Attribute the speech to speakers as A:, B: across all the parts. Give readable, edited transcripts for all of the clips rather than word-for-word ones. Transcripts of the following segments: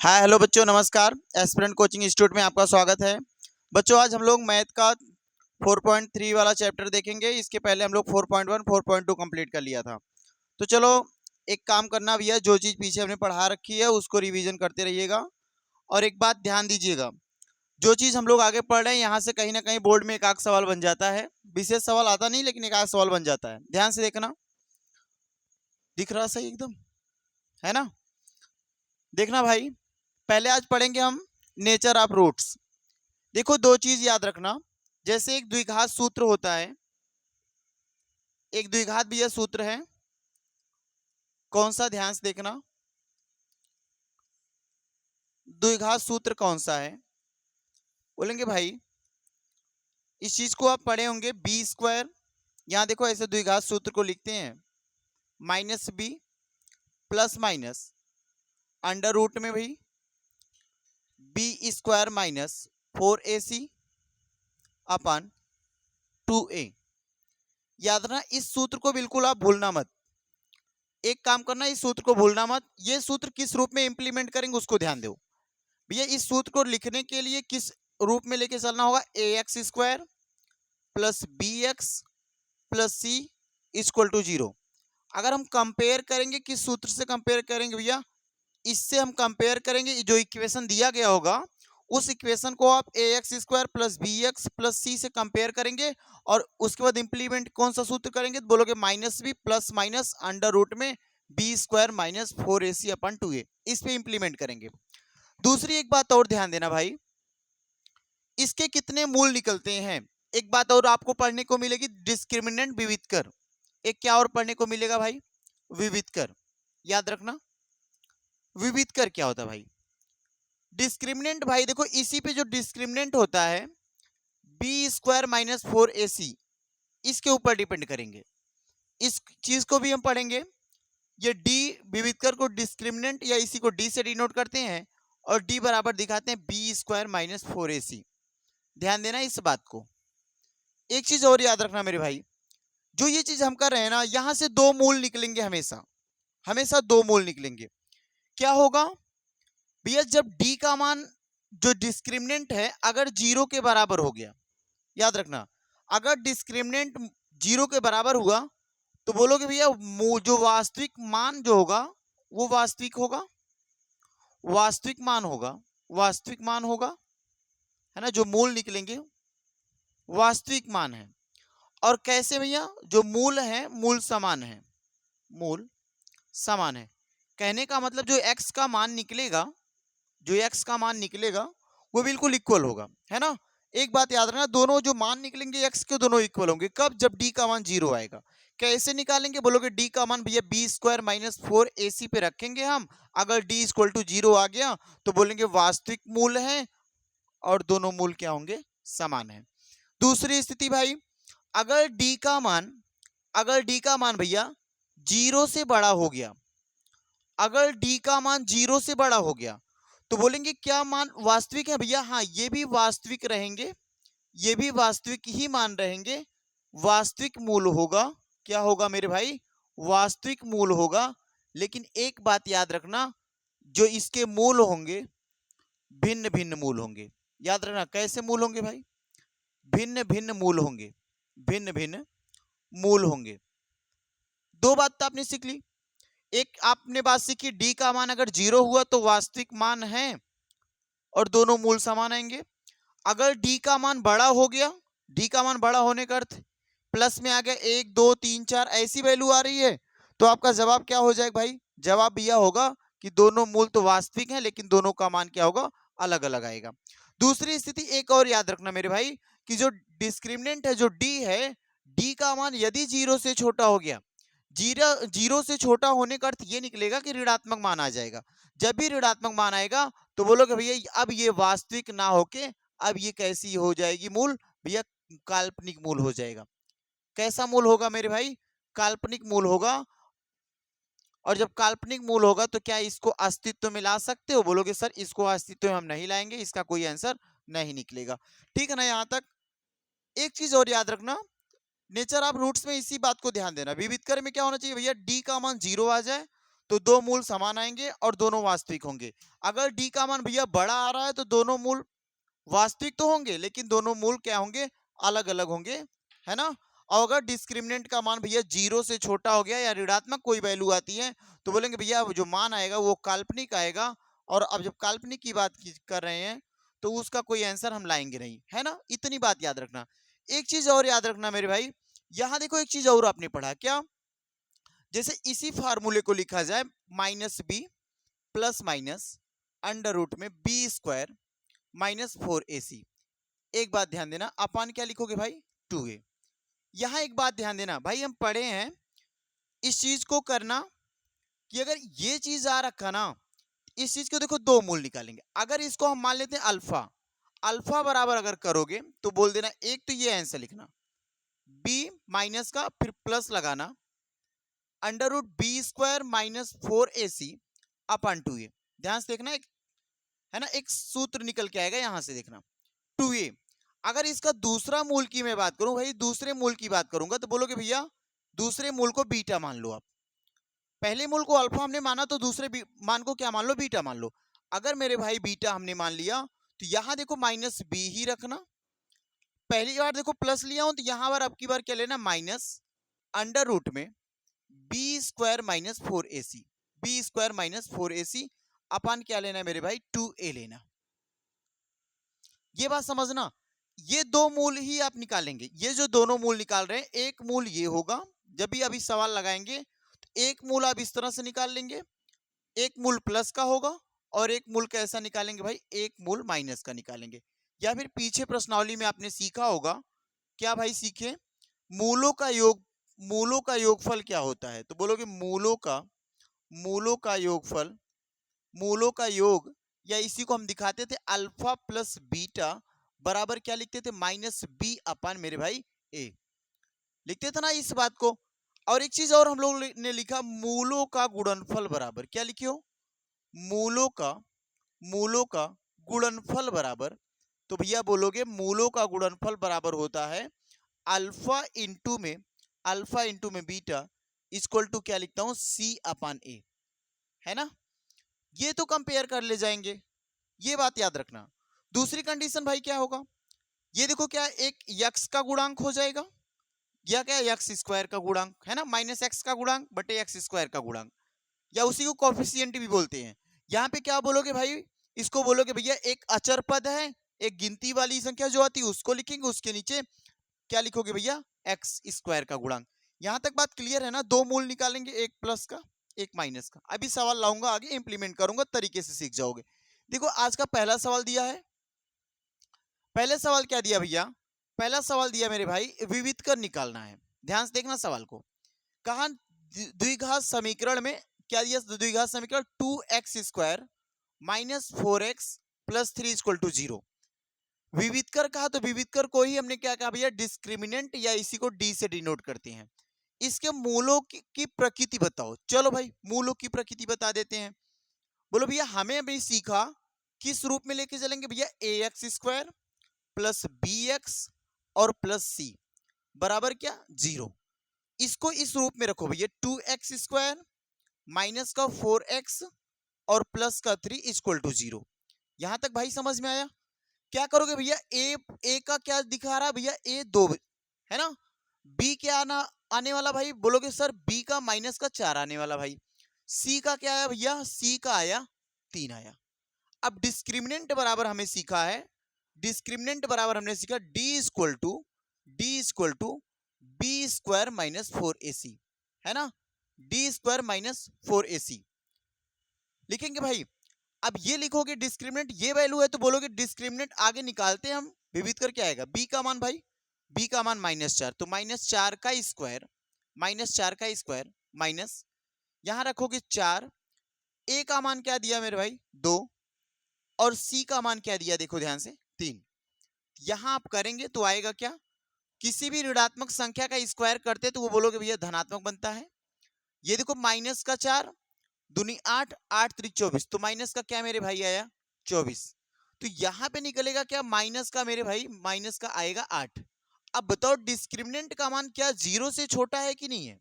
A: Hi hello बच्चों, नमस्कार। Aspirant coaching institute में आपका स्वागत है। बच्चों, आज हम लोग मैथ का 4.3 वाला चैप्टर देखेंगे। इसके पहले हम लोग 4.1 4.2 कंप्लीट कर लिया था। तो चलो एक काम करना भैया, जो चीज़ पीछे हमने पढ़ा रखी है उसको रिवीजन करते रहिएगा। और एक बात ध्यान दीजिएगा, जो चीज़ हम लोग आगे पढ़ रहे हैं यहाँ से कहीं ना कहीं बोर्ड में एक आध सवाल बन जाता है। विशेष सवाल आता नहीं, लेकिन एक आध सवाल बन जाता है। ध्यान से देखना। दिख रहा सही एकदम, है ना? देखना भाई, पहले आज पढ़ेंगे हम नेचर ऑफ रूट्स। देखो, दो चीज याद रखना। जैसे एक द्विघात सूत्र होता है, एक द्विघात भी यह सूत्र है। कौन सा? ध्यान से देखना। द्विघात सूत्र कौन सा है? बोलेंगे भाई, इस चीज को आप पढ़े होंगे, बी स्क्वायर। यहां देखो, ऐसे द्विघात सूत्र को लिखते हैं, minus B plus minus under root में भाई बी स्क्वायर माइनस 4ac अपन 2a। याद रखना, इस सूत्र को बिल्कुल आप भूलना मत। एक काम करना, इस सूत्र को भूलना मत। ये सूत्र किस रूप में इंप्लीमेंट करेंगे उसको ध्यान दो भैया। इस सूत्र को लिखने के लिए किस रूप में लेके चलना होगा? A x square plus b x plus c equal to 0। अगर हम कंपेयर करेंगे, किस सूत्र से कंपेयर करेंगे भैया? इससे हम कंपेयर करेंगे। जो इक्वेशन दिया गया होगा उस इक्वेशन को आप a x square plus b x plus c से कंपेयर करेंगे और उसके बाद इंप्लीमेंट कौन सा सूत्र करेंगे? तो बोलोगे minus B plus minus under root में बी स्क्वायर माइनस 4ac अपन 2a। इस पे इंप्लीमेंट करेंगे। दूसरी एक बात और ध्यान देना भाई, इसके कितने मूल निकलते हैं? एक बात और आपको पढ़ने को मिलेगी, डिस्क्रिमिनेंट विविधकर। एक क्या और पढ़ने को मिलेगा भाई? विविधकर। याद रखना, विविधकर क्या होता है भाई? डिस्क्रिमिनेंट भाई देखो, इसी पे जो डिस्क्रिमिनेंट होता है बी स्क्वायर माइनस 4ac, इसके ऊपर डिपेंड करेंगे। इस चीज को भी हम पढ़ेंगे। ये डी विविधकर को डिस्क्रिमिनेंट या इसी को डी से डिनोट करते हैं और डी बराबर दिखाते हैं बी स्क्वायर माइनस 4ac। ध्यान देना इस बात को। एक चीज और याद रखना मेरे भाई, जो ये चीज हम कर रहे हैं ना, यहां से दो मूल निकलेंगे हमेशा। हमेशा दो मूल निकलेंगे। क्या होगा भैया? जब डी का मान, जो डिस्क्रिमिनेंट है, अगर 0 के बराबर हो गया, याद रखना, अगर डिस्क्रिमिनेंट 0 के बराबर हुआ तो बोलोगे भैया जो वास्तविक मान जो होगा वो वास्तविक होगा। वास्तविक मान होगा, वास्तविक मान होगा, है ना? जो मूल निकलेंगे वास्तविक मान है। और कैसे भैया? जो मूल है मूल समान है, मूल समान है। कहने का मतलब जो x का मान निकलेगा, जो x का मान निकलेगा वो बिल्कुल इक्वल होगा, है ना? एक बात याद रखना, दोनों जो मान निकलेंगे x के, दोनों इक्वल होंगे। कब? जब d का मान 0 आएगा। कैसे निकालेंगे? बोलोगे d का मान भैया बी स्क्वायर माइनस 4ac पे रखेंगे हम। अगर d इक्वल टू 0 आ गया तो बोलेंगे वास्तविक मूल है और दोनों मूल क्या होंगे? समान है। दूसरी स्थिति भाई, अगर d का मान, अगर d का मान भैया 0 से बड़ा हो गया, अगर d का मान 0 से बड़ा हो गया तो बोलेंगे क्या मान वास्तविक है भैया? हाँ, ये भी वास्तविक रहेंगे, ये भी वास्तविक ही मान रहेंगे। वास्तविक मूल होगा। क्या होगा मेरे भाई? वास्तविक मूल होगा। लेकिन एक बात याद रखना, जो इसके मूल होंगे भिन्न भिन्न मूल होंगे। याद रखना, कैसे मूल होंगे भाई? भिन्न भिन्न मूल होंगे, भिन्न भिन्न मूल होंगे। दो बात तो आपने सीख ली। एक आपने बात सीखी, डी का मान अगर 0 हुआ तो वास्तविक मान है और दोनों मूल समान आएंगे। अगर डी का मान बड़ा हो गया, डी का मान बड़ा होने का अर्थ प्लस में आ गया 1 2 3 4 ऐसी वैल्यू आ रही है, तो आपका जवाब क्या हो जाएगा भाई? जवाब यह होगा कि दोनों मूल तो वास्तविक हैं लेकिन दोनों का मान क्या होगा? अलग अलग आएगा। दूसरी स्थिति एक और याद रखना मेरे भाई, कि जो डिस्क्रिमिनेंट है, जो डी है, डी का मान यदि 0 से छोटा हो गया, 0 से छोटा होने का अर्थ ये निकलेगा कि ऋणात्मक मान आ जाएगा। जब भी ऋणात्मक मान आएगा तो बोलोगे भैया अब ये वास्तविक ना होके अब ये कैसी हो जाएगी मूल? भैया काल्पनिक मूल हो जाएगा। कैसा मूल होगा मेरे भाई? काल्पनिक मूल होगा। और जब काल्पनिक मूल होगा तो क्या इसको अस्तित्व में ला सकते हो? बोलोगे सर इसको अस्तित्व में हम नहीं लाएंगे, इसका कोई आंसर नहीं निकलेगा। ठीक है ना? यहां तक एक चीज और याद रखना, नेचर ऑफ रूट्स में इसी बात को ध्यान देना। विविधकर में क्या होना चाहिए भैया? डी का मान 0 आ जाए तो दो मूल समान आएंगे और दोनों वास्तविक होंगे। अगर डी का मान भैया बड़ा आ रहा है तो दोनों मूल वास्तविक तो होंगे लेकिन दोनों मूल क्या होंगे, अलग अलग होंगे, है ना। और अगर डिस्क्रिमिनेंट का मान भैया 0 से छोटा हो गया या ऋणात्मक कोई वैल्यू आती है तो बोलेंगे भैया जो मान आएगा वो काल्पनिक आएगा। और अब जब काल्पनिक की बात कर रहे हैं तो उसका कोई आंसर हम लाएंगे नहीं, है ना। इतनी बात याद रखना। एक चीज और याद रखना मेरे भाई, यहां देखो एक चीज और आपने पढ़ा क्या, जैसे इसी फार्मूले को लिखा जाए minus B plus minus under root में बी स्क्वायर माइनस 4ac। एक बात ध्यान देना, अपन क्या लिखोगे भाई 2a। यहां एक बात ध्यान देना भाई, हम पढ़े हैं इस चीज को करना कि अगर ये चीज आ रखा ना, इस चीज को देखो दो मूल निकालेंगे। अगर इसको हम मान लेते हैं अल्फा, अल्फा बराबर अगर करोगे तो बोल देना एक तो ये आंसर लिखना b माइनस का फिर प्लस लगाना under root B square minus 4ac अपन 2a। ध्यान से देखना, एक है ना एक सूत्र निकल के आएगा यहां से देखना 2a। अगर इसका दूसरा मूल की मैं बात करूं भाई, दूसरे मूल की बात करूंगा तो बोलोगे भैया दूसरे मूल को बीटा मान लो आप। पहले मूल को अल्फा हमने माना तो दूसरे मान को क्या मान लो, बीटा मान लो। अगर मेरे भाई बीटा हमने मान लिया तो यहां देखो माइनस बी ही रखना। पहली बार देखो प्लस लिया हूं तो यहां पर अब की बार क्या लेना माइनस अंडर रूट में B square minus 4ac, b square minus 4ac upon क्या लेना है मेरे भाई 2a लेना। ये बात समझना, ये दो मूल ही आप निकालेंगे। ये जो दोनों मूल निकाल रहे हैं, एक मूल ये होगा, जब भी अभी सवाल लगाएंगे तो एक मूल आप इस तरह से निकाल लेंगे, एक मूल प्लस का होगा और एक मूल कैसा निकालेंगे भाई, एक मूल माइनस का निकालेंगे। या फिर पीछे प्रश्नावली में आपने सीखा होगा, क्या भाई सीखे, मूलों का योग, मूलों का योगफल क्या होता है, तो बोलोगे मूलों का योगफल, मूलों का योग, या इसी को हम दिखाते थे अल्फा प्लस बीटा बराबर क्या लिखते थे माइनस बी अपन मेरे भाई ए, लिखते थे ना इस बात को। और एक चीज और हम लोग ने लिखा मूलों का गुणनफल बराबर क्या लिखे हो, मूलों का गुणनफल बराबर, तो भैया बोलोगे मूलों का गुणनफल बराबर होता है अल्फा इंटू में बीटा इक्वल टू क्या लिखता हूं सी अपन ए, है ना। ये तो कंपेयर कर ले जाएंगे, ये बात याद रखना। दूसरी कंडीशन भाई क्या होगा, ये देखो क्या एक यक्स का गुणांक हो जाएगा या क्या यक्स स्क्वायर का गुणांक, है ना, माइनस एक्स का गुणांक बटे एक्स स्क्वायर का गुणांक, या उसी को कोफिशिएंट भी बोलते हैं। यहाँ पे क्या बोलोगे भाई, इसको बोलोगे भैया एक अचर पद है, एक गिनती वाली संख्या जो आती है उसको लिखेंगे, उसके नीचे क्या लिखोगे भैया एक्स स्क्वायर का गुणांक। यहां तक बात क्लियर है ना, दो मूल निकालेंगे, एक प्लस का एक माइनस का। अभी सवाल लाऊंगा आगे इंप्लीमेंट करूंगा, तरीके से सीख जाओगे। देखो आज का पहला सवाल दिया है, पहले सवाल क्या दिया भैया, पहला सवाल दिया मेरे भाई विविध कर निकालना है। ध्यान से देखना सवाल को, कहा द्विघात समीकरण में क्या दिया, द्विघात समीकरण 2x square minus 4x plus 3 equal to 0। विविधकर कहा तो विविधकर को ही हमने क्या कहा भैया डिस्क्रिमिनेंट, या इसी को डी से डिनोट करते हैं। इसके मूलों की प्रकृति बताओ, चलो भाई मूलों की प्रकृति बता देते हैं। बोलो भैया हमें अभी सीखा किस रूप में लेके चलेंगे भैया, a x square plus b x और प्लस सी बराबर क्या 0। इसको इस रूप में रखो भैया 2x स्क्वायर माइनस का 4x और प्लस का 3 इक्वल टू 0। यहां तक भाई समझ में आया। क्या करोगे भैया ए का क्या दिखा रहा है भैया, ए 2 है ना, बी क्या आने वाला भाई, बोलोगे सर बी का माइनस का 4 आने वाला भाई, सी का क्या आया भैया, सी का आया 3 आया। अब डिस्क्रिमिनेंट बराबर हमें सीखा है, डिस्क्रिमिनेंट बराबर हमने सीखा D equal to b square minus 4ac, है ना, डी स्क्वायर माइनस 4ac लिखेंगे भाई। अब ये लिखोगे डिस्क्रिमिनेंट ये वैल्यू है तो बोलोगे डिस्क्रिमिनेंट आगे निकालते हैं हम, विविध करके आएगा बी का मान भाई, बी का मान -4, तो -4 का स्क्वायर माइनस यहां रखोगे 4, ए का मान क्या दिया मेरे भाई 2 और सी का मान क्या दिया देखो ध्यान से 3। यहां आप करेंगे तो आएगा क्या, किसी भी ऋणात्मक संख्या का स्क्वायर करते तो वो बोलोगे भैया धनात्मक बनता है। ये देखो माइनस का 4 दूनी 8, 8 3 24, तो माइनस का क्या मेरे भाई आया 24। तो यहां पे निकलेगा क्या माइनस का मेरे भाई, माइनस का आएगा 8। अब बताओ डिस्क्रिमिनेंट का मान क्या 0 से छोटा है कि नहीं है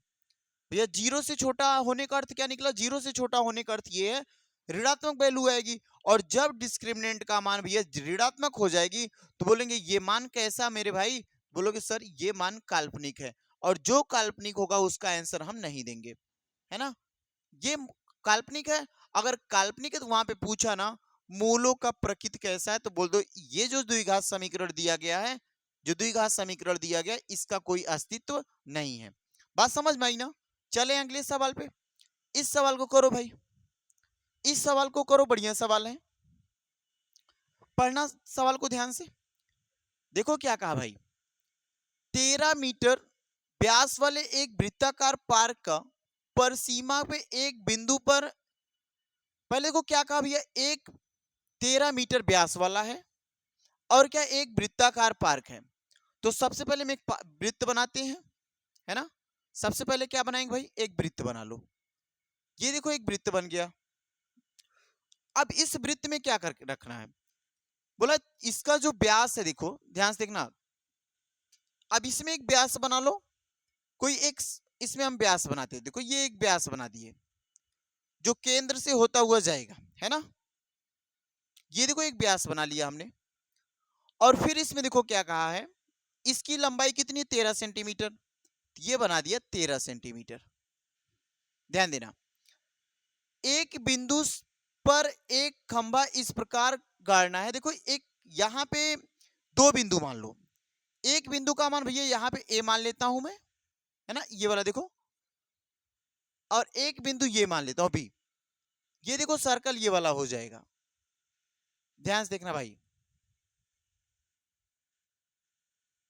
A: भैया जीरो से छोटा होने का अर्थ क्या निकला? जीरो से छोटा होने का अर्थ ये है ऋणात्मक वैल्यू आएगी। और जब डिस्क्रिमिनेंट का मान भैया ऋणात्मक हो जाएगी तो बोलेंगे ये मान कैसा मेरे भाई? बोलोगे सर ये मान काल्पनिक है, और जो काल्पनिक होगा उसका आंसर हम नहीं देंगे, है ना। ये काल्पनिक है। अगर काल्पनिक है तो वहां पे पूछा ना मूलों का प्रकृति कैसा है, तो बोल दो ये जो द्विघात समीकरण दिया गया है, जो द्विघात समीकरण दिया गया इसका कोई अस्तित्व नहीं है। बात समझ में आई ना? चले अगले सवाल पे। इस सवाल को करो भाई, इस सवाल को करो, बढ़िया सवाल है, पढ़ना सवाल को ध्यान से। देखो क्या कहा भाई, 13 मीटर व्यास वाले एक वृत्ताकार पार्क का परिसीमा पे एक बिंदु पर, पहले को क्या कहा भैया, एक 13 मीटर व्यास वाला है और क्या एक वृत्ताकार पार्क है। तो सबसे पहले हम एक वृत्त बनाते हैं, है ना। सबसे पहले क्या बनाएंगे भाई, एक वृत्त बना लो। ये देखो एक वृत्त बन गया। अब इस वृत्त में क्या कर रखना है, बोला इसका जो व्यास है, देखो ध्यान से देखना। अब इसमें एक व्यास बना लो, कोई एक, इसमें हम व्यास बनाते हैं, देखो ये एक व्यास बना दिए जो केंद्र से होता हुआ जाएगा, है ना। ये देखो एक व्यास बना लिया हमने। और फिर इसमें देखो क्या कहा है, इसकी लंबाई कितनी, 13 सेंटीमीटर। ये बना दिया 13 सेंटीमीटर। ध्यान देना, एक बिंदु पर एक खंभा इस प्रकार गाड़ना है। देखो एक यहां पे दो बिंदु मान लो, एक बिंदु का मान भैया यहां पे ए मान लेता हूं मैं, है ना, ये वाला देखो, और एक बिंदु ये मान लेता हूं बी। ये देखो सर्कल ये वाला हो जाएगा। ध्यान से देखना भाई,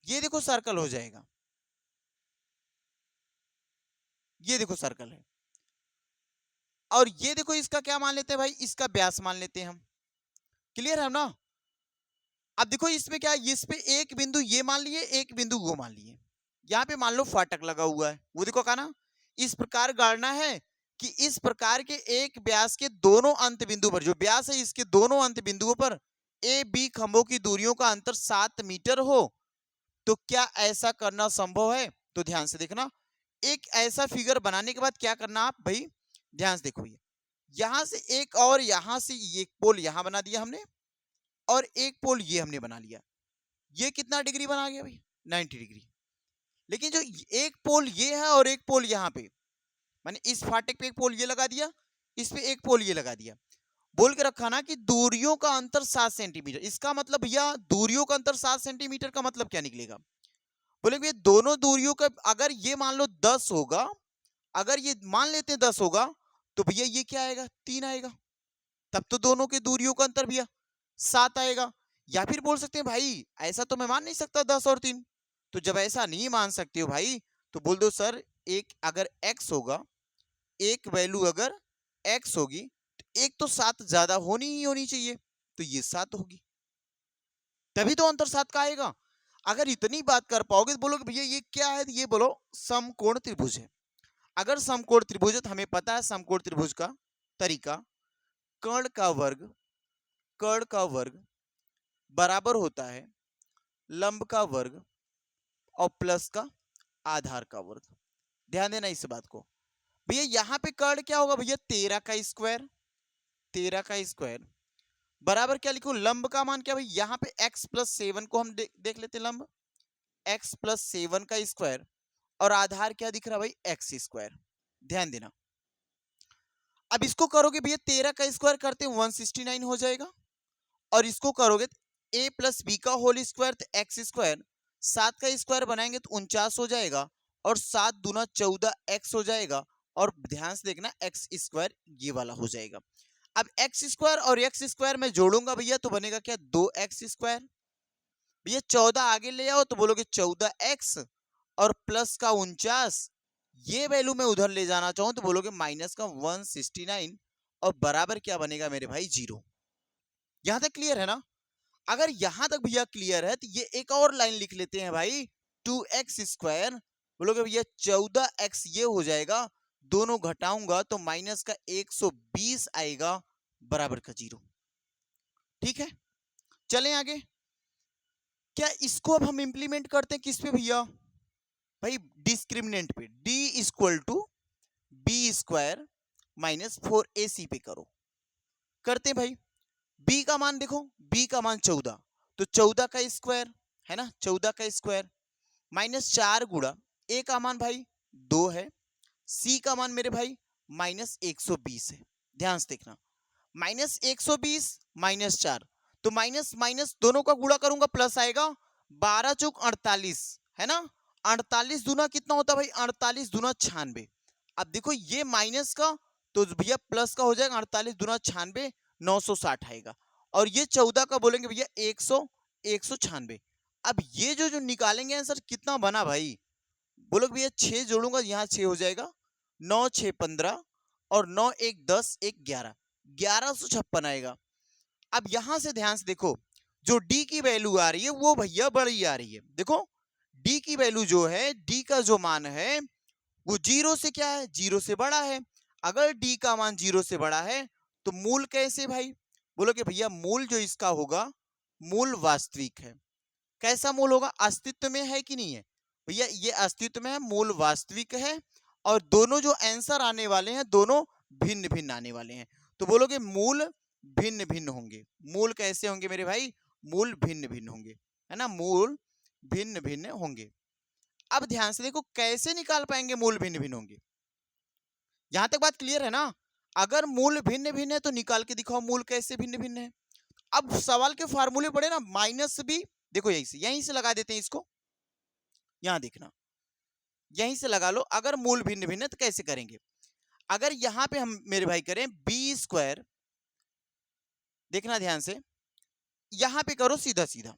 A: ये देखो सर्कल हो जाएगा, ये देखो सर्कल है। और ये देखो इसका क्या मान लेते हैं भाई, इसका व्यास मान लेते हैं हम। क्लियर है ना। अब देखो इसमें क्या है, इस पे एक बिंदु ये मान लिए, एक बिंदु वो मान लिए। यहाँ पे मान लो फाटक लगा हुआ है, वो देखो कहा ना इस प्रकार गाड़ना है कि इस प्रकार के एक व्यास के दोनों अंत बिंदु पर, जो व्यास है इसके दोनों अंत बिंदुओं पर ए बी खंभों की दूरियों का अंतर 7 मीटर हो। तो क्या ऐसा करना संभव है? तो ध्यान से देखना, एक ऐसा फिगर बनाने के बाद क्या करना आप भाई, ध्यान से देखो, ये यहां से एक और यहां से एक पोल यहां बना दिया हमने, और एक पोल ये हमने बना लिया। ये कितना डिग्री बना गया भाई, 90 डिग्री। लेकिन जो एक पोल ये है और एक पोल यहाँ पे, माने इस फाटक पे एक पोल ये लगा दिया, इस पे एक पोल ये लगा दिया, बोल के रखा ना कि दूरियों का अंतर 7 सेंटीमीटर। इसका मतलब भैया दूरियों का अंतर 7 सेंटीमीटर का मतलब क्या निकलेगा, बोले भैया दोनों दूरियों का अगर ये मान लो 10 होगा, अगर ये मान लेते हैं 10 होगा, तो भैया ये क्या आएगा, 3 आएगा। तब तो दोनों के दूरियों का अंतर भैया 7 आएगा। या फिर बोल सकते हैं भाई ऐसा तो मैं मान नहीं सकता 10 और 3। तो जब ऐसा नहीं मान सकते हो भाई, तो बोल दो सर एक अगर x होगा, एक वैल्यू अगर x होगी, तो एक तो 7 ज्यादा होनी ही होनी चाहिए, तो ये 7 होगी, तभी तो अंतर 7 का आएगा। अगर इतनी बात कर पाओगे तो बोलोगे भैया ये क्या है, ये बोलो समकोण त्रिभुज है। अगर समकोण त्रिभुज है तो हमें पता है समकोण त्रिभुज का तरीका, कर्ण का वर्ग, कर्ण का वर्ग बराबर होता है लंब का वर्ग और प्लस का आधार का वर्ग। ध्यान देना इस बात को भैया, यहां पे कर्ण क्या होगा भैया, 13 का स्क्वायर, 13 का स्क्वायर बराबर क्या लिखूं, लंब का मान क्या भाई, यहां पे x प्लस 7 को हम देख लेते हैं, लंब x प्लस 7 का स्क्वायर, और आधार क्या दिख रहा भाई, x स्क्वायर। ध्यान देना, अब इसको करोगे भैया 13 का स्क्वायर करते 169 हो जाएगा, और इसको करोगे a प्लस बी का होल स्क्वायर तो एक्स स्क्वायर, 7 का स्क्वायर बनाएंगे तो 49 हो जाएगा, और 7 दूना 14 x हो जाएगा, और ध्यान से देखना एक्स स्क्वायर ये वाला हो जाएगा। अब एक्स स्क्वायर और एक्स स्क्वायर में जोड़ूंगा भैया तो बनेगा क्या, 2x स्क्वायर। भैया 14 आगे ले आओ तो बोलोगे 14x, और प्लस का 49, ये वैल्यू में उधर ले जाना चाहूं तो बोलोगे माइनस का 169, और बराबर क्या बनेगा मेरे भाई, 0। यहां तक क्लियर है ना। अगर यहां तक भैया क्लियर है तो ये एक और लाइन लिख लेते हैं भाई, 2x स्क्वायर, बोलोगे भैया 14x ये हो जाएगा, दोनों घटाऊंगा तो माइनस का 120 आएगा, बराबर का 0। ठीक है, चलें आगे। क्या इसको अब हम इंप्लीमेंट करते हैं किस पे भैया, भाई डिस्क्रिमिनेंट पे, d equal to b square minus 4ac पे करो। करते हैं भाई। बी का मान देखो, बी का मान 14, तो 14 का स्क्वायर है ना, 14 का स्क्वायर माइनस 4 गुणा ए का मान भाई 2 है, सी का मान मेरे भाई माइनस 120 है। ध्यान से देखना, माइनस 120 माइनस 4, तो माइनस माइनस दोनों का गुणा करूंगा प्लस आएगा, 12 चौक 48 है ना, 48 दूना कितना होता है भाई, 48 दूना 96। अब देखो ये माइनस का तो भैया प्लस का हो जाएगा, 48 दूना 96, 960 आएगा। और ये 14 का बोलेंगे भैया 196। अब ये जो जो निकालेंगे आंसर कितना बना भाई, बोलोगे भैया 6 जोड़ूंगा, यहाँ 6 हो जाएगा, 9 6 15 और 9 1 10 1 11, 1156 आएगा। अब यहां से ध्यान से देखो, जो डी की वैल्यू आ रही है वो भैया बड़ी आ रही है। देखो डी की वैल्यू जो है, डी का जो मान है वो जीरो से क्या है, जीरो से बड़ा है। अगर डी का मान जीरो से बड़ा है तो मूल कैसे भाई, बोलोगे भैया मूल जो इसका होगा, मूल वास्तविक है। कैसा मूल होगा, अस्तित्व में है कि नहीं है, भैया ये अस्तित्व में है, मूल वास्तविक है। और दोनों जो आंसर आने वाले हैं दोनों भिन्न भिन्न आने वाले हैं, तो बोलोगे मूल भिन्न भिन्न होंगे। मूल कैसे होंगे मेरे भाई, मूल भिन्न भिन्न होंगे, है ना, मूल भिन्न भिन्न होंगे। अब ध्यान से देखो कैसे निकाल पाएंगे मूल भिन्न भिन्न होंगे, यहां तक बात क्लियर है ना। अगर मूल भिन्न भिन्न है तो निकाल के दिखाओ मूल कैसे भिन्न भिन्न है। अब सवाल के फार्मूले पड़े ना, माइनस भी देखो यहीं से लगा देते हैं इसको, यहां देखना यहीं से लगा लो। अगर मूल भिन्न भिन्न है तो कैसे करेंगे, अगर यहां पे हम मेरे भाई करें बी स्क्वायर, देखना ध्यान से, यहां पे करो सीधा सीधा,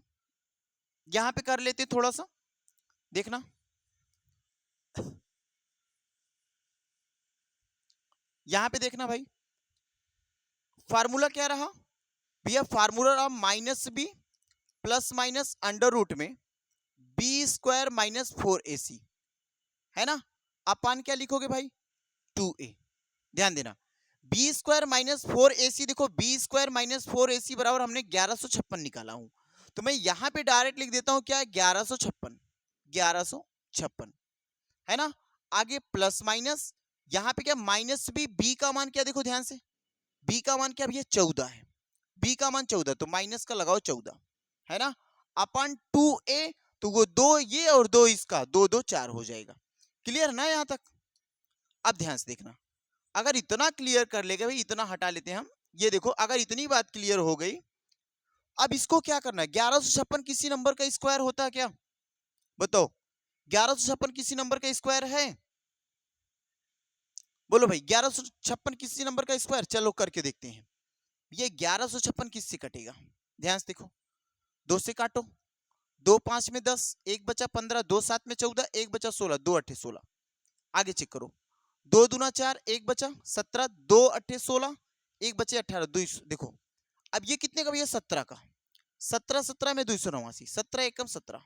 A: यहां पे कर लेते थोड़ा सा, देखना यहां पे देखना भाई, फार्मूला क्या रहा भैया, फार्मूला रहा minus B plus minus under root में बी स्क्वायर माइनस 4ac, है ना। अपन क्या लिखोगे भाई, 2a। ध्यान देना, बी स्क्वायर माइनस 4ac, देखो बी स्क्वायर माइनस 4ac बराबर हमने 1156 निकाला हूं, तो मैं यहां पे डायरेक्ट लिख देता हूं क्या, 1156, 1156 है ना। आगे प्लस माइनस, यहां पे क्या माइनस बी का मान क्या, देखो ध्यान से, बी का मान क्या भैया 14 है, बी का मान 14, तो माइनस का लगाओ 14, है ना, अपन 2a, तो वो 2 ये और 2 इसका, 2 2 4 हो जाएगा। क्लियर ना यहां तक। अब ध्यान से देखना, अगर इतना क्लियर कर लेगा भाई, इतना हटा लेते हैं हम, ये देखो अगर इतनी बात क्लियर हो गई, अब इसको क्या करना है, 1156 किसी नंबर का स्क्वायर होता है क्या, बताओ, 1156 किसी नंबर का स्क्वायर है, बोलो भाई 1156 किसी नंबर का स्क्वायर, चलो करके देखते हैं। ये 1156 किससे कटेगा, ध्यान से देखो, 2 से काटो, 2 5 में 10, 1 बचा 15, 2 7 में 14, 1 बचा 16, 2 8 16। आगे चेक करो, 2 दूना 4, 1 बचा 17, 2 8 16, 1 बचे 18, 2 देखो। अब ये कितने का भैया, 17 का, 17 17 में 289, 17 एकम 17,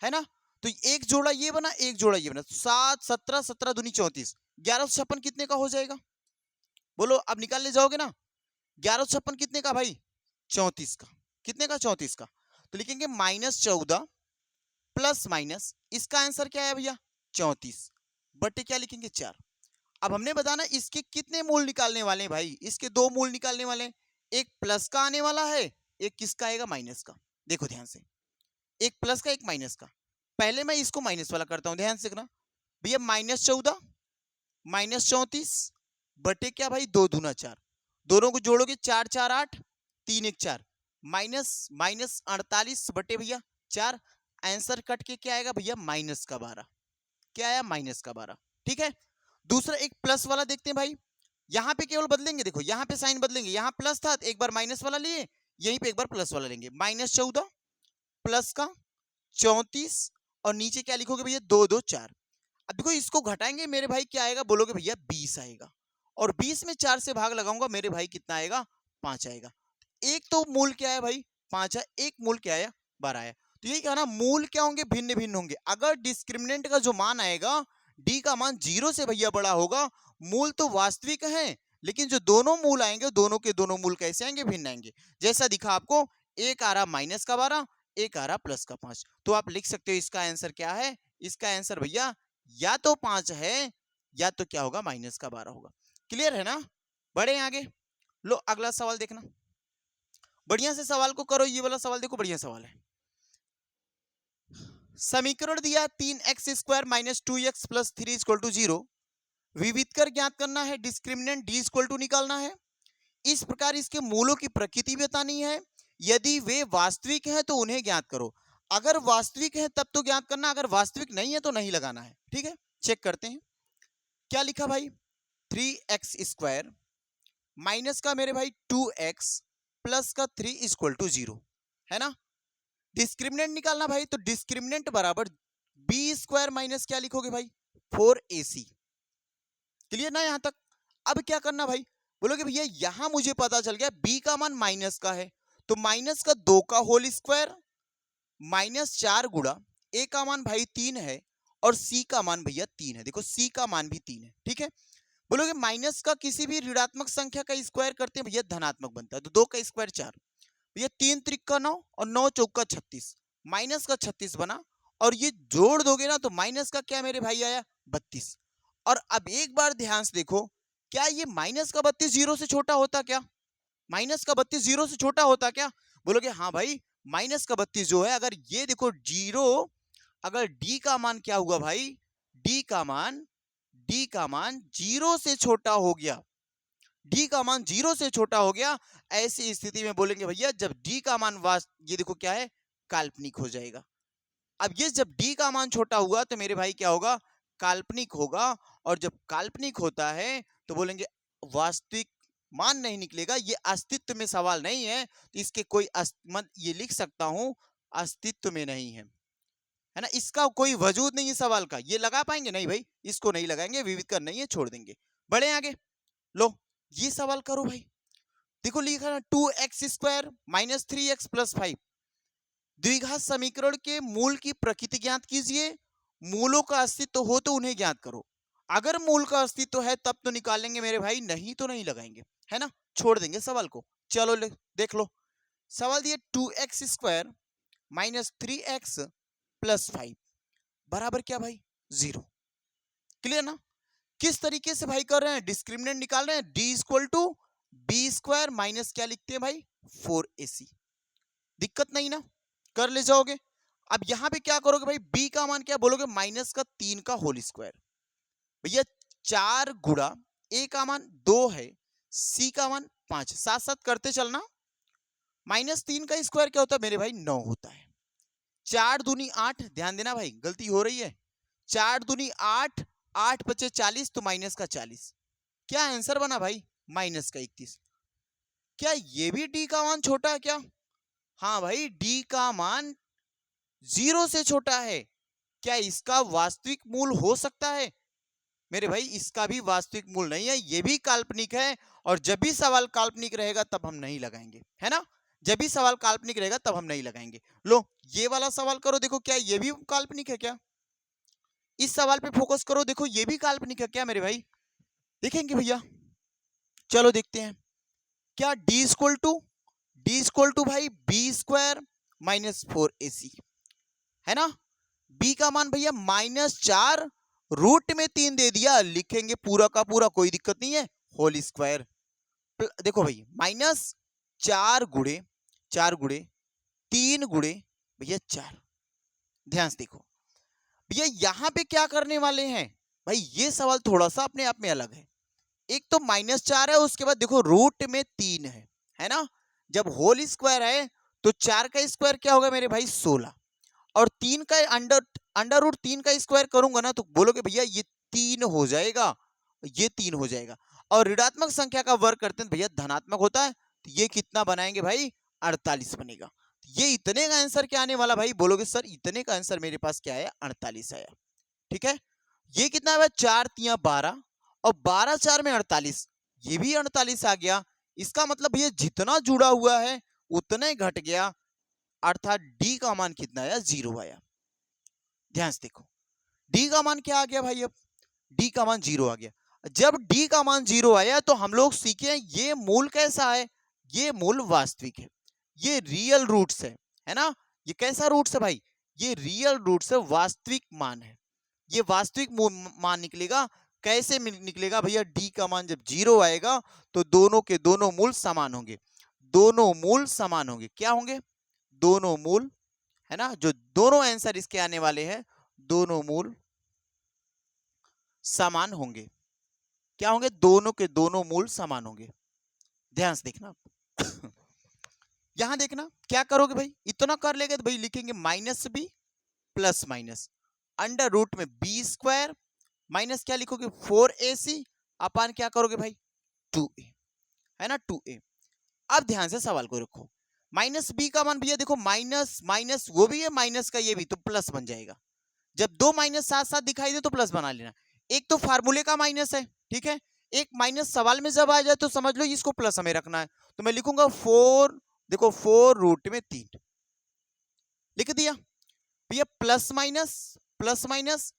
A: है ना। तो एक जोड़ा ये बना, एक जोड़ा ये बना, 7 17 17 दूनी 34, 1156 कितने का हो जाएगा, बोलो अब निकाल ले जाओगे ना। 1156 कितने का भाई, 34 का, कितने का 34 का, तो लिखेंगे -14 प्लस माइनस, इसका आंसर क्या है भैया 34 बटे क्या लिखेंगे 4। अब हमने बताना इसके कितने मूल निकालने वाले हैं भाई, इसके 2 मूल निकालने वाले हैं, एक प्लस का आने वाला है, एक किसका आएगा माइनस का। देखो ध्यान से, एक प्लस का एक माइनस का, पहले मैं इसको माइनस वाला करता हूं, ध्यान से देखना भैया, -14 -34 बटे क्या भाई 2 दूना 4, दोनों को जोड़ोगे 4 4 8, 3 1 4, माइनस माइनस 48 बटे भैया 4, आंसर कट के क्या आएगा भैया माइनस का 12, क्या आया माइनस का 12। ठीक है, दूसरा एक प्लस वाला देखते हैं भाई, यहां पे केवल बदलेंगे, देखो यहां पे साइन बदलेंगे, यहां प्लस था एक बार माइनस वाला लिए, यहीं पे एक बार प्लस वाला लेंगे, -14 प्लस का 34 और नीचे क्या लिखोगे भैया 2 2 4। अब देखो इसको घटाएंगे मेरे भाई क्या आएगा, बोलोगे भैया 20 आएगा, और 20 में 4 से भाग लगाऊंगा मेरे भाई कितना आएगा 5 आएगा। एक तो मूल क्या है भाई 5 है, एक मूल क्या आया 12 आया। तो यही कहा ना, मूल क्या होंगे भिन्न भिन्न होंगे। अगर डिस्क्रिमिनेंट का जो मान आएगा डी का मान 0 से भैया बड़ा होगा, मूल तो वास्तविक है, लेकिन जो दोनों मूल आएंगे दोनों के दोनों मूल कैसे आएंगे, भिन्न आएंगे। जैसा दिखा आपको, एक आ रहा माइनस का 12, एक आ रहा प्लस का 5, तो आप लिख सकते हो इसका आंसर क्या है, इसका आंसर भैया या तो 5 है या तो क्या होगा माइनस का 12 होगा। क्लियर है ना? बढ़े आगे। लो अगला सवाल देखना, बढ़िया से सवाल को करो। ये वाला सवाल देखो, बढ़िया सवाल है। समीकरण दिया 3x² minus 2x plus 3 equal to 0, विविध कर ज्ञात करना है, डिस्क्रिमिनेंट d इक्वल टू निकालना है। इस प्रकार इसके मूलों की प्रकृति बतानी है, यदि वे वास्तविक हैं तो उन्हें ज्ञात करो। अगर वास्तविक है तब तो ज्ञात करना, अगर वास्तविक नहीं है तो नहीं लगाना है। ठीक है, चेक करते हैं क्या लिखा भाई। 3x² माइनस का मेरे भाई 2x प्लस का 3 इक्वल टू 0 है ना। डिस्क्रिमिनेंट निकालना भाई, तो डिस्क्रिमिनेंट बराबर b² माइनस क्या लिखोगे भाई 4ac। क्लियर ना यहां तक? अब क्या करना भाई, बोलोगे भैया यहां मुझे पता चल गया b का मान माइनस का है, तो माइनस का 2 का होल स्क्वायर माइनस 4 गुणा a का मान भाई 3 है और c का मान भैया 3 है। देखो c का मान भी 3 है। ठीक है, बोलोगे माइनस का किसी भी ऋणात्मक संख्या का स्क्वायर करते हैं भैया धनात्मक बनता है, तो 2 का स्क्वायर 4, भैया 3 त्रिक का 9 और 9 चौक का 36, माइनस का 36 बना, और ये जोड़ दोगे ना तो माइनस का क्या मेरे भाई आया 32। और अब एक बार ध्यान से देखो, क्या ये माइनस का 32 जीरो से छोटा होता क्या? माइनस का 32 जीरो से छोटा होता क्या? बोलोगे हाँ भाई, माइनस का 32 जो है, अगर ये देखो जीरो, अगर d का मान क्या हुआ भाई, d का मान जीरो से छोटा हो गया, d का मान जीरो से छोटा हो गया, ऐसी स्थिति में बोलेंगे भैया जब d का मान ये देखो क्या है काल्पनिक हो जाएगा। अब ये जब d का मान छोटा हुआ तो मेरे भाई क्या होगा, काल्पनिक होगा, और जब काल्पनिक होता है तो बोलेंगे वास्तविक मान नहीं निकलेगा, ये अस्तित्व में सवाल नहीं है, तो इसके कोई ये लिख सकता हूं अस्तित्व में नहीं है ना, इसका कोई वजूद नहीं है सवाल का। ये लगा पाएंगे नहीं भाई, इसको नहीं लगाएंगे, विविध कर नहीं है, छोड़ देंगे। बढ़े आगे, लो ये सवाल करो भाई। देखो लिखा ना 2x² माइनस 3x प्लस 5, द्विघात समीकरण के मूल की प्रकृति ज्ञात कीजिए, मूलों का अस्तित्व हो तो उन्हें ज्ञात करो। अगर मूल का अस्तित्व है तब तो निकालेंगे मेरे भाई, नहीं तो नहीं लगाएंगे, है ना, छोड़ देंगे सवाल को। चलो देख लो सवाल दिए 2x² माइनस 3x प्लस 5 बराबर क्या भाई 0। क्लियर ना? किस तरीके से भाई कर रहे हैं, डिस्क्रिमिनेंट निकाल रहे हैं, d equal to b² minus क्या लिखते हैं भाई 4ac। दिक्कत नहीं ना, कर ले जाओगे। अब यहां पे क्या करोगे भाई, b का मान क्या बोलोगे माइनस का 3 का होल स्क्वायर, भैया 4 गुणा a का मान 2 है, c का मान 5, साथ साथ करते चलना। माइनस 3 का स्क्वायर क्या होता है मेरे भाई 9 होता है, 4 दूनी 8, ध्यान देना भाई गलती हो रही है, 4 दूनी 8, 8 बचे 40, तो माइनस का 40, क्या आंसर बना भाई माइनस का 31। क्या ये भी d का मान छोटा है क्या? हाँ भाई, d का मान 0 से छोटा है। क्या इसका वास्तविक मूल हो सकता है? मेरे भाई इसका भी वास्तविक मूल नहीं है, ये भी काल्पनिक है, और जब भी सवाल काल्पनिक रहेगा तब हम नहीं लगाएंगे, है ना, जब भी सवाल काल्पनिक रहेगा तब हम नहीं लगाएंगे। लो ये वाला सवाल करो, देखो क्या ये भी काल्पनिक है क्या? इस सवाल पे फोकस करो, देखो ये भी काल्पनिक है क्या मेरे भाई? देखेंगे भैया, चलो देखते हैं। क्या d इक्वल टू भाई b² माइनस 4ac है ना। b का मान भैया -4 रूट में 3 दे दिया, लिखेंगे पूरा का पूरा, कोई दिक्कत नहीं है, होल स्क्वायर। देखो भाई -4 गुणे 3 गुणे भैया 4, ध्यान से देखो भैया यहां पे क्या करने वाले हैं भाई, ये सवाल थोड़ा सा अपने आप में अलग है। एक तो -4 है, उसके बाद देखो रूट में 3 है ना, जब होल स्क्वायर है तो 4 का स्क्वायर क्या होगा मेरे भाई 16, और 3 का अंडर रूट 3 का स्क्वायर करूंगा ना तो बोलोगे भैया ये 3 हो जाएगा, ये 3 हो जाएगा, और ऋणात्मक संख्या का वर्ग करते हैं भैया धनात्मक होता है, तो ये कितना बनाएंगे भाई 48 बनेगा। ये इतने का आंसर क्या आने वाला भाई, बोलोगे सर इतने का आंसर मेरे पास क्या है 48 आया। ठीक है, ये कितना है 4 3 12 और 12 4 में 48, ये भी 48 आ गया। इसका मतलब ये जितना जुड़ा हुआ है उतना ही घट गया, अर्थात d का मान कितना आया 0 आया। ध्यान से देखो d का मान क्या आ गया भाई, अब d का मान 0 आ गया। जब d का मान 0 आया तो हम लोग सीखे ये मूल कैसा है, ये मूल वास्तविक है, ये रियल रूट्स है ना। ये कैसा रूट्स है भाई, ये रियल रूट्स है, वास्तविक मान है, ये वास्तविक मान निकलेगा। कैसे निकलेगा भैया? डी का मान जब 0 आएगा तो दोनों के दोनों मूल समान होंगे, दोनों मूल समान होंगे। क्या होंगे? दोनों मूल, है ना, जो दोनों आंसर इसके आने वाले हैं दोनों मूल समान होंगे। क्या होंगे? दोनों के दोनों मूल समान होंगे। ध्यान से देखना यहां देखना क्या करोगे भाई, इतना कर लेंगे तो भाई लिखेंगे minus B plus minus under root में बी स्क्वायर माइनस क्या लिखोगे 4ac अपान क्या करोगे भाई 2a, है ना 2a। अब ध्यान से सवाल को रखो, माइनस बी का मान भैया देखो माइनस माइनस वो भी है माइनस का ये भी, तो प्लस बन जाएगा। जब दो माइनस साथ साथ दिखाई दे तो प्लस बना लेना। एक तो फार्मूले का माइनस है, ठीक है, एक माइनस सवाल में जब आ जाए तो समझ लो इसको प्लस हमें रखना है, तो मैं लिखूंगा 4, देखो 4 रूट में 3 लिख दिया भैया, प्लस माइनस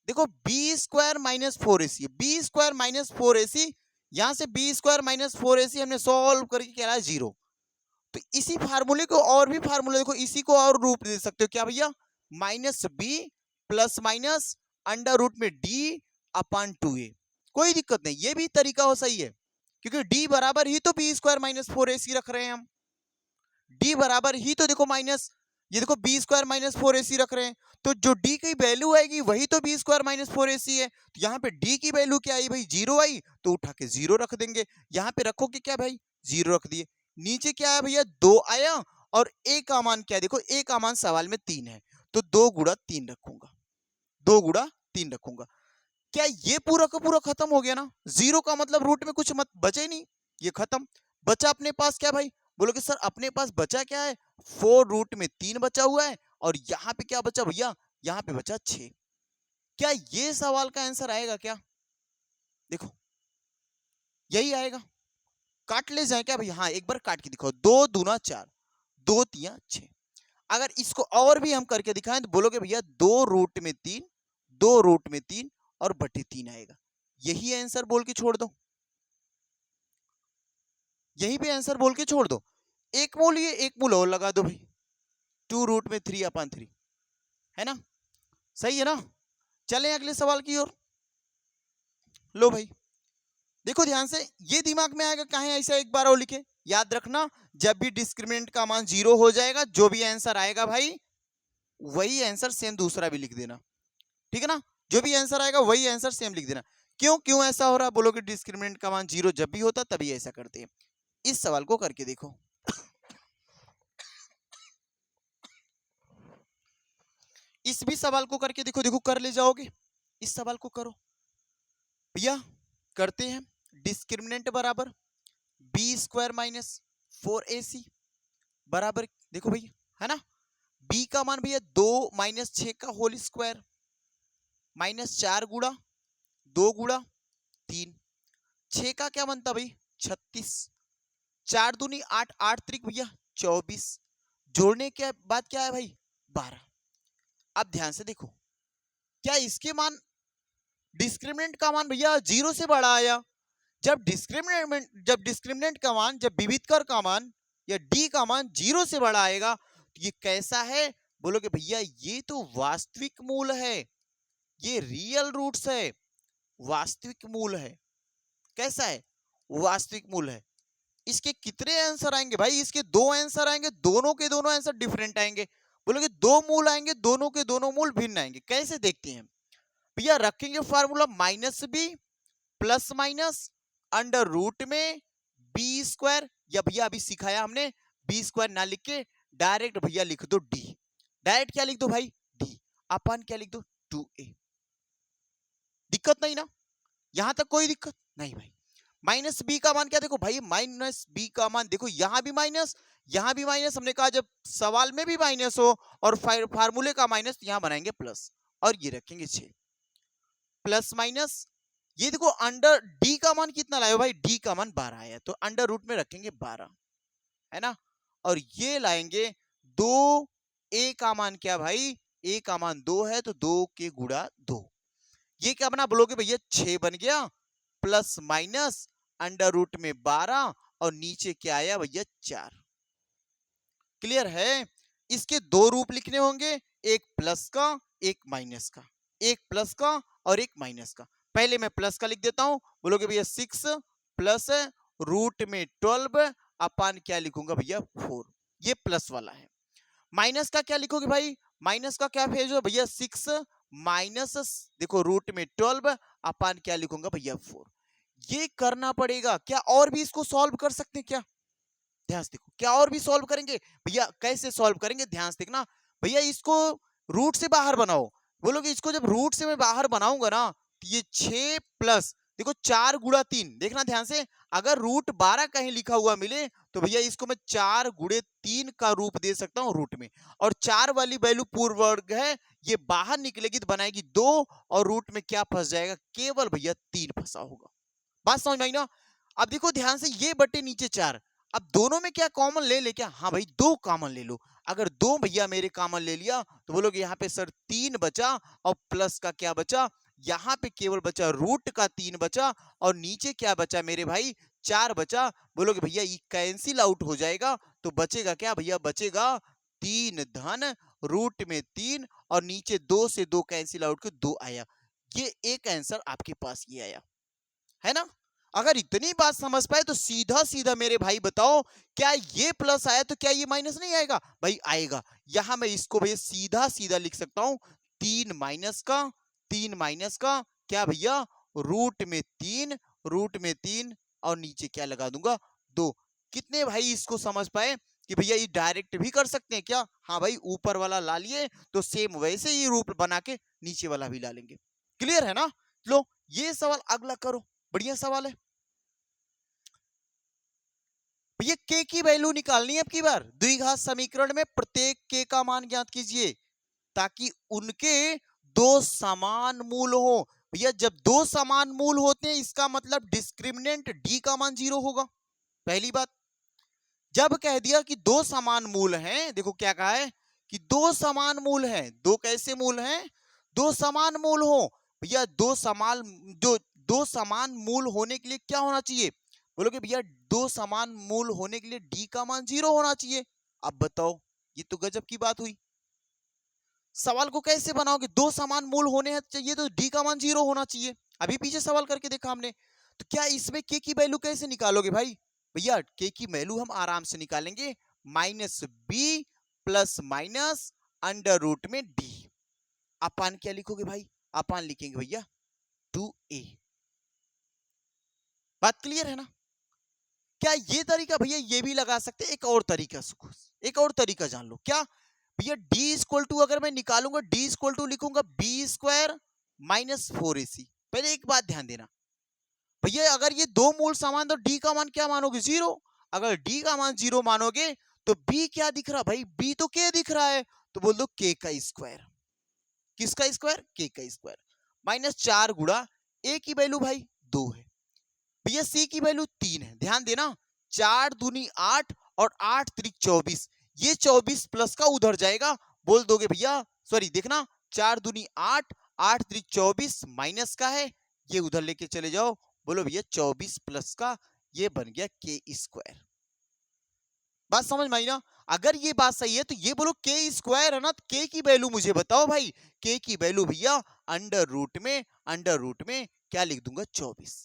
A: देखो b square minus 4ac, b square minus 4ac, यहां से बी स्क्वायर माइनस 4ac हमने सॉल्व करके क्या आया 0। तो इसी फार्मूले को और भी फार्मूला देखो, इसी को और रूप दे सकते हो क्या भैया, minus B plus minus under root में डी अपान 2a। कोई दिक्कत नहीं, ये भी तरीका हो सही है, क्योंकि डी बराबर ही तो बी स्क्वायर माइनस 4ac रख रहे हैं हम, डी बराबर ही तो देखो माइनस, ये देखो बी स्क्वायर माइनस 4ac रख रहे हैं, तो जो डी की वैल्यू आएगी वही तो बी स्क्वायर माइनस 4ac है। तो यहाँ पे डी की वैल्यू क्या आई भाई 0 आई, तो उठा के 0 रख देंगे। यहाँ पे रखोगे क्या भाई 0 रख दिए। नीचे क्या आया भैया 2 आया, और ए का मान क्या है देखो, ए का मान सवाल में 3 है, तो 2 गुणा 3 रखूंगा, 2 गुणा 3 रखूंगा। क्या ये पूरा का पूरा खत्म हो गया ना, 0 का मतलब रूट में कुछ मत बचे नहीं, ये खत्म। बचा अपने पास क्या भाई, बोलोगे सर अपने पास बचा क्या है, 4 रूट में 3 बचा हुआ है, और यहाँ पे क्या बचा भैया, यहाँ पे बचा 6। क्या ये सवाल का आंसर आएगा क्या, देखो यही आएगा। काट ले जाए क्या भैया, हाँ एक बार काट के दिखाओ, 2 दूना 4, 2 तिया 6। अगर इसको और भी हम करके दिखाएं तो बोलोगे भैया 2 रूट में 3, 2 रूट में 3 और बटे 3 आएगा। यही आंसर बोल के छोड़ दो, यही पे आंसर बोल के छोड़ दो। एक मूल ये एक मूल और लगा दो भाई, 2 रूट में 3 अपान 3, है ना, सही है ना। चलें अगले सवाल की ओर। लो भाई देखो ध्यान से, ये दिमाग में आएगा कहां ऐसा, एक बार और लिखे, याद रखना जब भी डिस्क्रिमिनेंट का मान 0 हो जाएगा जो भी आंसर आएगा भाई वही आंसर सेम दूसरा भी लिख देना, ठीक है ना, जो भी आंसर आएगा वही आंसर सेम लिख देना। क्यों क्यों ऐसा हो रहा, बोलोगे डिस्क्रिमिनेंट का मान 0 जब भी होता तभी ऐसा करते हैं। इस सवाल को करके देखो, इस भी सवाल को करके देखो, देखो कर ले जाओगे, इस सवाल को करो भैया, करते हैं। डिस्क्रिमिनेंट बराबर बी स्क्वायर माइनस 4ac बराबर, देखो भैया है ना, b का मान भैया 2 माइनस 6 का होल स्क्वायर माइनस 4 गुणा 2 गुणा 3, 6 का क्या बनता भाई 36, 4 दूनी 8, 8 त्रिक भैया 24, जोड़ने के बाद क्या है भाई 12। अब ध्यान से देखो, क्या इसके मान डिस्क्रिमिनेंट का मान भैया 0 से बड़ा आया, जब डिस्क्रिमिनेंट का मान, जब विविधकर का मान या डी का मान 0 से बड़ा आएगा तो ये कैसा है, बोलोगे भैया ये तो वास्तविक मूल है, ये रियल रूट्स है, वास्तविक मूल है। कैसा है, वास्तविक मूल है। इसके कितने आंसर आएंगे भाई, इसके 2 आंसर आएंगे, दोनों के दोनों आंसर डिफरेंट आएंगे। बोलोगे 2 मूल आएंगे, दोनों के दोनों मूल भिन्न आएंगे। कैसे देखते हैं भैया, रखेंगे formula minus B plus minus under root में बी स्क्वायर, या भैया अभी सिखाया हमने बी स्क्वायर ना लिख के डायरेक्ट भैया लिख दो डी, डायरेक्ट क्या लिख दो भाई डी अपन क्या लिख दो 2a। दिक्कत नहीं ना, यहां तक कोई दिक्कत नहीं भाई। माइनस बी का मान क्या, देखो भाई माइनस बी का मान देखो, यहां भी माइनस यहां भी माइनस, हमने कहा जब सवाल में भी माइनस हो और फार्मूले का माइनस, यहां बनाएंगे प्लस, और ये रखेंगे 6 प्लस माइनस, ये देखो अंडर डी का मान कितना लाए भाई, डी का मान 12 आया, तो अंडर रूट में रखेंगे 12, है ना, और ये लाएंगे 2, ए का मान क्या भाई, ए का मान 2 है तो 2 के गुणा 2, ये क्या बना बोलोगे भैया 6 बन गया, प्लस माइनस अंडर रूट में 12 और नीचे क्या आया भैया 4। क्लियर है, इसके 2 रूप लिखने होंगे, एक प्लस का एक माइनस का, एक प्लस का और एक माइनस का। पहले मैं प्लस का लिख देता हूं, बोलोगे भैया 6 प्लस रूट में 12 अपान क्या लिखूंगा भैया 4, ये प्लस वाला है। माइनस का क्या लिखोगे भाई, माइनस का क्या भेजो भैया 6 माइनस देखो रूट में 12 अपान क्या लिखूंगा भैया 4। ये करना पड़ेगा क्या, और भी इसको सॉल्व कर सकते हैं क्या, ध्यान से देखो, क्या और भी सॉल्व करेंगे भैया, कैसे सॉल्व करेंगे ध्यान से देखना भैया। इसको रूट से बाहर बनाओ, बोलोगे इसको जब रूट से मैं बाहर बनाऊंगा ना तो ये 6 प्लस देखो 4 गुणा 3, देखना ध्यान से, अगर रूट 12 कहीं लिखा हुआ मिले तो भैया इसको मैं 4 गुणे 3 का रूप दे सकता हूं रूट में, और 4 वाली वैल्यू पूर्ण वर्ग है, ये बाहर निकलेगी तो बनाएगी 2, और रूट में क्या फंस जाएगा, केवल भैया 3 फंसा होगा। बात समझ में आई ना। अब देखो ध्यान से, ये बटे नीचे 4, अब दोनों में क्या कॉमन ले क्या, हाँ भाई 2 कॉमन ले लो। अगर 2 भैया मेरे कॉमन ले लिया तो बोलोगे यहाँ पे सर 3 बचा, और प्लस का क्या बचा, यहाँ पे केवल बचा रूट का 3 बचा, और नीचे क्या बचा मेरे भाई 4 बचा। बोलोगे भैया ये कैंसिल आउट हो जाएगा, तो बचेगा क्या भैया, बचेगा 3 धन रूट में 3, और नीचे 2 से 2 कैंसिल आउट के 2 आया। ये एक आंसर आपके पास ये आया है ना। अगर इतनी बात समझ पाए तो सीधा सीधा मेरे भाई बताओ, क्या ये प्लस आया तो क्या ये माइनस नहीं आएगा, भाई आएगा। यहां मैं इसको भैया सीधा सीधा लिख सकता हूं, 3 माइनस का क्या भैया रूट में 3 और नीचे क्या लगा दूंगा 2। कितने भाई इसको समझ पाए कि भैया ये डायरेक्ट भी कर सकते हैं क्या, हाँ भाई ऊपर वाला ला लिए तो सेम वैसे ही रूप बना के नीचे वाला भी ला लेंगे। क्लियर है ना। लो ये सवाल अगला करो, बढ़िया सवाल है भैया। के की वैल्यू निकालनी है अब की बार, द्विघात समीकरण में प्रत्येक के का मान ज्ञात कीजिए ताकि उनके 2 समान मूल हो। भैया जब 2 समान मूल होते हैं इसका मतलब डिस्क्रिमिनेंट डी का मान 0 होगा, पहली बात। जब कह दिया कि 2 समान मूल हैं, देखो क्या कहा है कि 2 समान मूल हैं, 2 कैसे मूल हैं, 2 समान मूल हो। भैया 2 समान मूल होने के लिए क्या होना चाहिए, बोलोगे भैया 2 समान मूल होने के लिए डी का मान 0 होना चाहिए। अब बताओ ये तो गजब की बात हुई, सवाल को कैसे बनाओगे, 2 समान मूल होने चाहिए तो डी का मान 0 होना चाहिए। अभी पीछे सवाल करके देखा हमने, तो क्या इसमें के की वैल्यू कैसे निकालोगे भाई, भैया के की वैल्यू हम आराम से निकालेंगे, minus B plus minus under root में डी। अपान क्या लिखोगे भाई, अपान लिखेंगे भैया 2a। बात क्लियर है ना। क्या ये तरीका भैया ये भी लगा सकते हैं, एक और तरीका, एक और तरीका जान लो क्या भैया, डी इक्वल टू अगर मैं निकालूंगा, डी इक्वल टू लिखूंगा बी स्क्वायर माइनस 4ac। पहले एक बात ध्यान देना भैया, अगर ये 2 मूल समान तो डी का मान क्या मानोगे 0, अगर डी का मान 0 मानोगे तो बी क्या दिख रहा भाई, बी तो के दिख रहा है, तो बोल दो के का स्क्वायर। किसका स्क्वायर, के का स्क्वायर, माइनस 4 गुणा ए की वैल्यू भाई 2 है, भैया सी की वैल्यू 3 है। ध्यान देना 4 दूनी 8 और 8 त्रिक 24, ये 24 प्लस का उधर जाएगा, बोल दोगे भैया सॉरी देखना 4 दूनी 8 8 त्रिक 24 माइनस का है, ये उधर लेके चले जाओ, बोलो भैया 24 प्लस का, ये बन गया के स्क्वायर। बात समझ में आई ना। अगर ये बात सही है तो ये बोलो के स्क्वायर है ना, तो के की वैल्यू मुझे बताओ भाई, के की वैल्यू भैया अंडर रूट में क्या लिख दूंगा 24।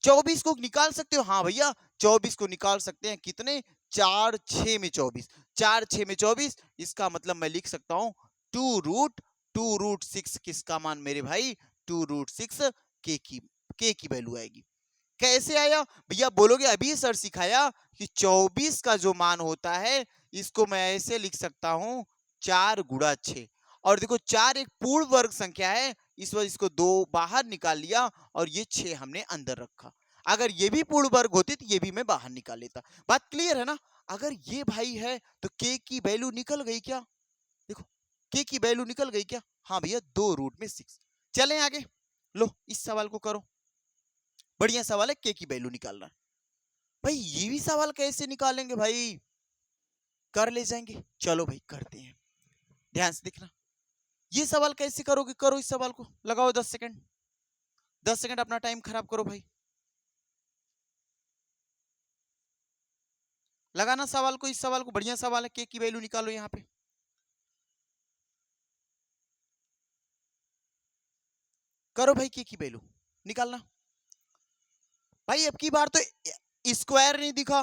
A: 24 को निकाल सकते हो, हाँ भैया 24 को निकाल सकते हैं, कितने 4 6 में 24, 4 6 में 24, इसका मतलब मैं लिख सकता हूं 2 रूट 6, किसका मान मेरे भाई 2 रूट 6 के की वैल्यू आएगी। कैसे आया भैया, बोलोगे अभी सर सिखाया कि 24 का जो मान होता है इसको मैं ऐसे लिख सकता हूं 4 गुणा 6, और देखो 4 एक पूर्ण वर्ग संख्या है, इस वजह इसको 2 बाहर निकाल लिया और ये 6 हमने अंदर रखा। अगर ये भी पूर्ण वर्ग होती तो ये भी मैं बाहर निकाल लेता। बात क्लियर है ना। अगर ये भाई है तो के की वैल्यू निकल गई क्या, देखो के की वैल्यू निकल गई क्या, हाँ भैया 2 रूट में 6। चलें आगे, लो इस सवाल को करो, बढ़िया सवाल है, के की वैल्यू निकालना। भाई ये भी सवाल कैसे निकालेंगे भाई, कर ले जाएंगे, चलो भाई करते हैं, ध्यान से देखना। ये सवाल कैसे करोगे, करो इस सवाल को, लगाओ 10 सेकंड, 10 सेकंड अपना टाइम खराब करो भाई, लगाना सवाल को, इस सवाल को, बढ़िया सवाल है, के की वैल्यू निकालो यहाँ पे। करो भाई के की वैल्यू, निकालना। भाई अब की बार तो स्क्वायर नहीं दिखा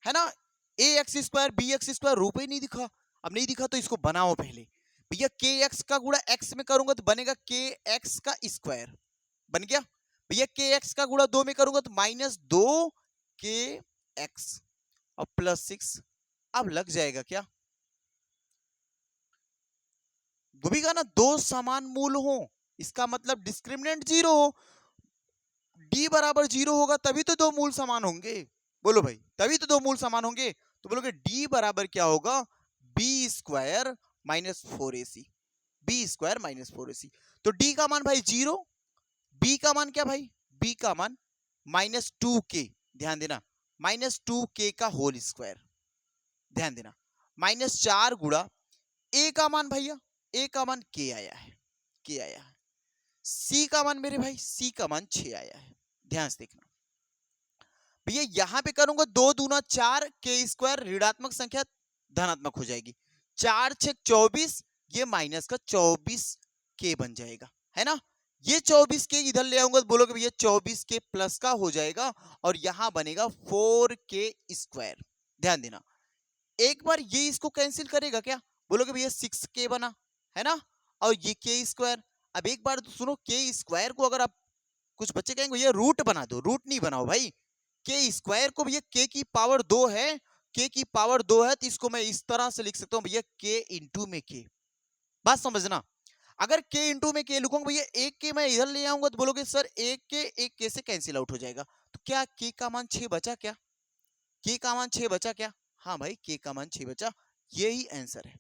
A: है ना, a x square b x square रूप ही नहीं दिखा। अब नहीं दिखा तो इसको बनाओ पहले। भैया के एक्स का गुणा एक्स में करूंगा तो बनेगा के एक्स का स्क्वायर, बन गया। भैया के एक्स का गुणा 2 में करूंगा तो -2 के एक्स और +6। अब लग जाएगा क्या? गुबिका ना, दो समान मूल हो, इसका मतलब डिस्क्रिमिनेंट 0 हो। डी बराबर 0 होगा तभी तो दो मूल समान होंगे। बोलो भाई, तभी तो दो मूल समान होंगे। तो बोलोगे डी बराबर क्या होगा? B square -4ac, b square -4ac। तो डी का मान भाई 0, बी का मान क्या भाई? बी का मान -2k, ध्यान देना, -2k का होल स्क्वायर, ध्यान देना, -4 गुणा ए का मान भैया, ए का मान के आया है, के आया है। सी का मान मेरे भाई, सी का मान 6 आया है। ध्यान से देखना भैया, यहां पे करूंगा 2 दूना 4 के स्क्वायर ऋणात्मक संख्या धनात्मक हो जाएगी, 4 6 24, ये माइनस का 24 के बन जाएगा, है ना। ये 24 के इधर ले आऊंगा तो बोलोगे भैया 24 के प्लस का हो जाएगा और यहां बनेगा 4 के स्क्वायर। ध्यान देना, एक बार ये इसको कैंसिल करेगा क्या? बोलोगे भैया 6k बना, है ना, और ये के स्क्वायर। अब एक बार तो सुनो, के स्क्वायर को अगर आप, कुछ बच्चे कहेंगे भैया रूट बना दो, रूट नहीं बनाओ भाई। के स्क्वायर को भैया के की पावर 2 है, के की पावर 2 है तो इसको मैं इस तरह से लिख सकता हूं भैया के इंटू में के। बात समझना, अगर के इंटू में के लिखूंगा भैया, एक के मैं इधर ले आऊंगा तो बोलोगे सर एक के से कैंसिल आउट हो जाएगा, तो क्या के का मान 6 बचा क्या? के का मान 6 बचा क्या? हाँ भाई, के का मान 6 बचा, यही आंसर है।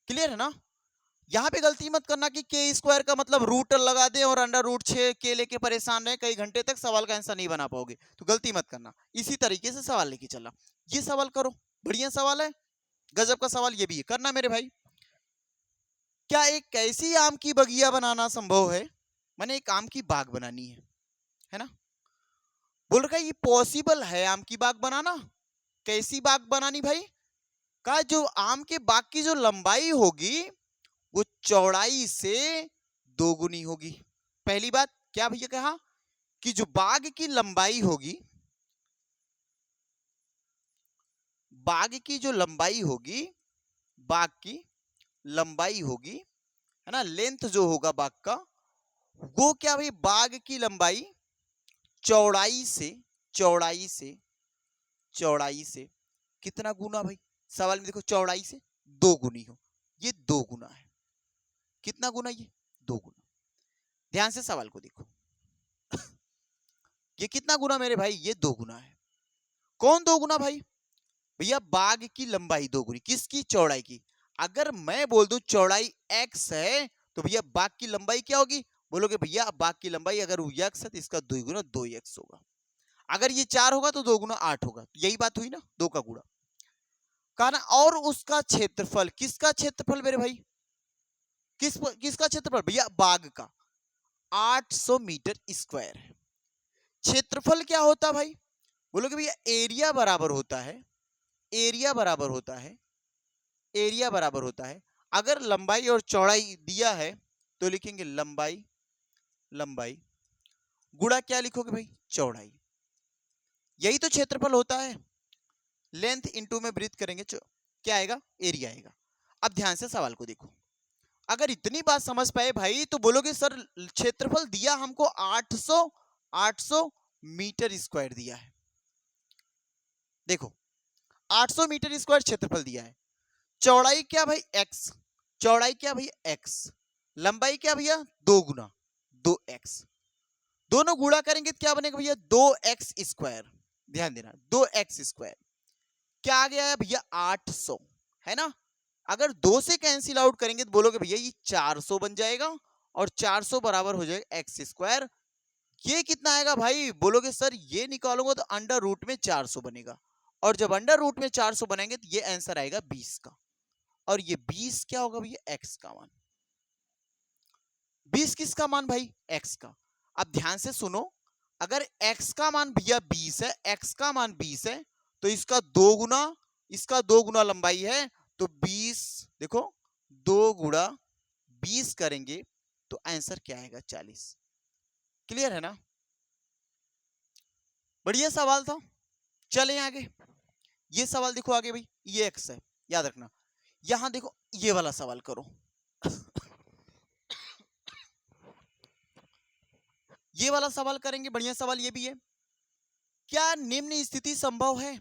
A: क्लियर है ना? यहां पे गलती मत करना कि के स्क्वायर का मतलब रूट लगा दे और √6 के लेके परेशान रहे, कई घंटे तक सवाल का आंसर नहीं बना पाओगे, तो गलती मत करना। इसी तरीके से सवाल लेके चलना। ये सवाल करो, बढ़िया सवाल है, गजब का सवाल ये भी है, करना मेरे भाई। क्या एक ऐसी आम की बगिया बनाना संभव है? मैंने एक आम की बाग बनानी है ना, बोल रखा है ये पॉसिबल है आम की बाग बनाना। कैसी बाग बनानी भाई? का जो आम के बाग की जो लंबाई होगी वो चौड़ाई से दोगुनी होगी। पहली बात क्या भैया कहा कि जो बाग की लंबाई होगी, बाग की जो लंबाई होगी, बाग की लंबाई होगी, है ना, लेंथ जो होगा बाग का, वो क्या भाई, बाग की लंबाई चौड़ाई से, चौड़ाई से, चौड़ाई से कितना गुना भाई? सवाल में देखो, चौड़ाई से 2 गुनी हो, ये 2 गुना है। कितना गुना? ये 2 गुना। ध्यान से सवाल को देखो, ये कितना गुना मेरे भाई? ये 2 गुना है। कौन 2 गुना भाई? भैया बाग की लंबाई 2 गुनी, किसकी? चौड़ाई की। अगर मैं बोल दूं चौड़ाई x है तो भैया बाग की लंबाई क्या होगी? बोलोगे भैया बाग की लंबाई अगर x है तो इसका 2 गुना 2x होगा, अगर ये 4 होगा तो 2 गुना 8 होगा, तो यही बात हुई ना, 2 का गुणा। कहा ना, और उसका क्षेत्रफल, किसका क्षेत्रफल मेरे भाई? किसका क्षेत्रफल? भैया बाग का 800 मीटर स्क्वायर है। क्षेत्रफल क्या होता भाई? बोलोगे भैया एरिया बराबर होता है, एरिया बराबर होता है, एरिया बराबर होता है, अगर लंबाई और चौड़ाई दिया है तो लिखेंगे लंबाई, लंबाई गुणा क्या लिखोगे भाई? चौड़ाई। यही तो क्षेत्रफल होता है। लेंथ इंटू में ब्रीथ करेंगे क्या आएगा? एरिया आएगा। अब ध्यान से सवाल को देखो, अगर इतनी बात समझ पाए भाई तो बोलोगे सर क्षेत्रफल दिया हमको 800 मीटर स्क्वायर दिया है। देखो 800 मीटर स्क्वायर क्षेत्रफल दिया है, चौड़ाई क्या भाई? x, चौड़ाई क्या भैया? x, लंबाई क्या भैया? 2 गुना 2x, दोनों गुणा करेंगे तो क्या बनेगा भैया? 2x square. ध्यान देना, 2x स्क्वायर क्या आ गया है भैया? 800, है ना। अगर 2 से कैंसिल आउट करेंगे तो बोलोगे भैया ये 400 बन जाएगा और 400 बराबर हो जाएगा एक्स स्क्वायर। ये कितना आएगा भाई? बोलोगे सर ये निकालूंगा तो अंडर रूट में 400 बनेगा, और जब अंडर रूट में 400 बनेंगे तो ये आंसर आएगा 20 का, और ये 20 क्या होगा भैया? एक्स का मान। 20 किसका मान भाई? एक्स का। अब ध्यान से सुनो, अगर x का मान भैया 20 है, x का मान 20 है तो इसका 2 गुना, इसका 2 गुना लंबाई है, तो 20, देखो 2 गुणा 20 करेंगे तो आंसर क्या आएगा? 40। क्लियर है ना? बढ़िया सवाल था। चले आगे। ये सवाल देखो आगे भाई, ये एक्स है, याद रखना। यहां देखो ये वाला सवाल करो। ये वाला सवाल करेंगे, बढ़िया सवाल ये भी है। क्या निम्न स्थिति संभव है?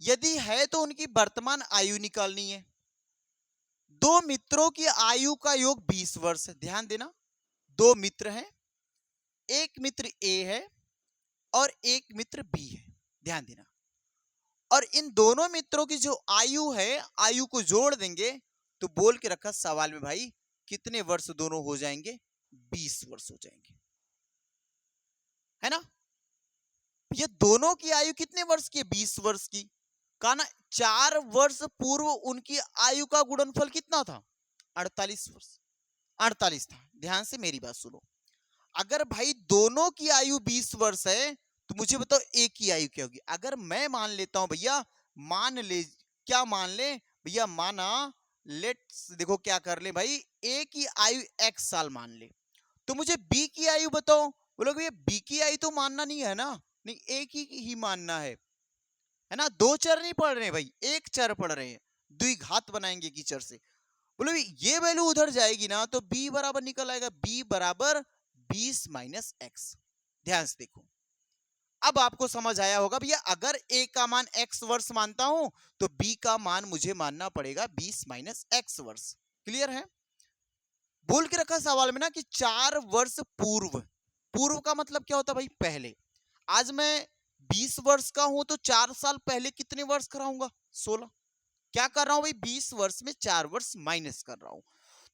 A: यदि है तो उनकी वर्तमान आयु निकालनी है। दो मित्रों की आयु का योग 20 वर्ष है। ध्यान देना, दो मित्र हैं, एक मित्र ए है और एक मित्र बी है। ध्यान देना, और इन दोनों मित्रों की जो आयु है, आयु को जोड़ देंगे तो बोल के रखा सवाल में भाई कितने वर्ष दोनों हो जाएंगे? 20 वर्ष हो जाएंगे, है ना? ये दोनों की आयु कितने वर्ष की है? 20 वर्ष की। कहा ना 4 वर्ष पूर्व उनकी आयु का गुणनफल कितना था? 48 वर्ष। 48 था। ध्यान से मेरी बात सुनो। अगर भाई दोनों की आयु 20 वर्ष है तो मुझे बताओ एक की आयु क्या होगी? अगर मैं मान लेता हूं भैया, मान ले, क्या मान ले भैया? माना, लेट्स देखो क्या कर ले भाई, ए की आयु x साल मान ले, तो मुझे बी की आयु बताओ। बोलोगे भैया बी की आयु तो मानना नहीं है ना, नहीं एक ही मानना है ना? दो चर नहीं पढ़ रहे भाई, एक चर पढ़ रहे हैं, द्विघात बनाएंगे की चर से। बोले भाई ये वैल्यू उधर जाएगी ना तो b बराबर निकल आएगा, b बराबर 20 माइनस एक्स। ध्यान से देखो, अब आपको समझ आया होगा भैया, अगर a का मान x वर्ष मानता हूं तो b का मान मुझे मानना पड़ेगा 20 माइनस एक्स वर्ष। क्लियर है? बोल के रखा सवाल में ना कि 4 वर्ष पूर्व। पूर्व का मतलब क्या होता है भाई? पहले। आज मैं 20 वर्ष का हूं तो 4 साल पहले कितने वर्ष कराऊंगा? 16। क्या कर रहा हूं भाई? 20 वर्ष में 4 वर्ष माइनस कर रहा हूं।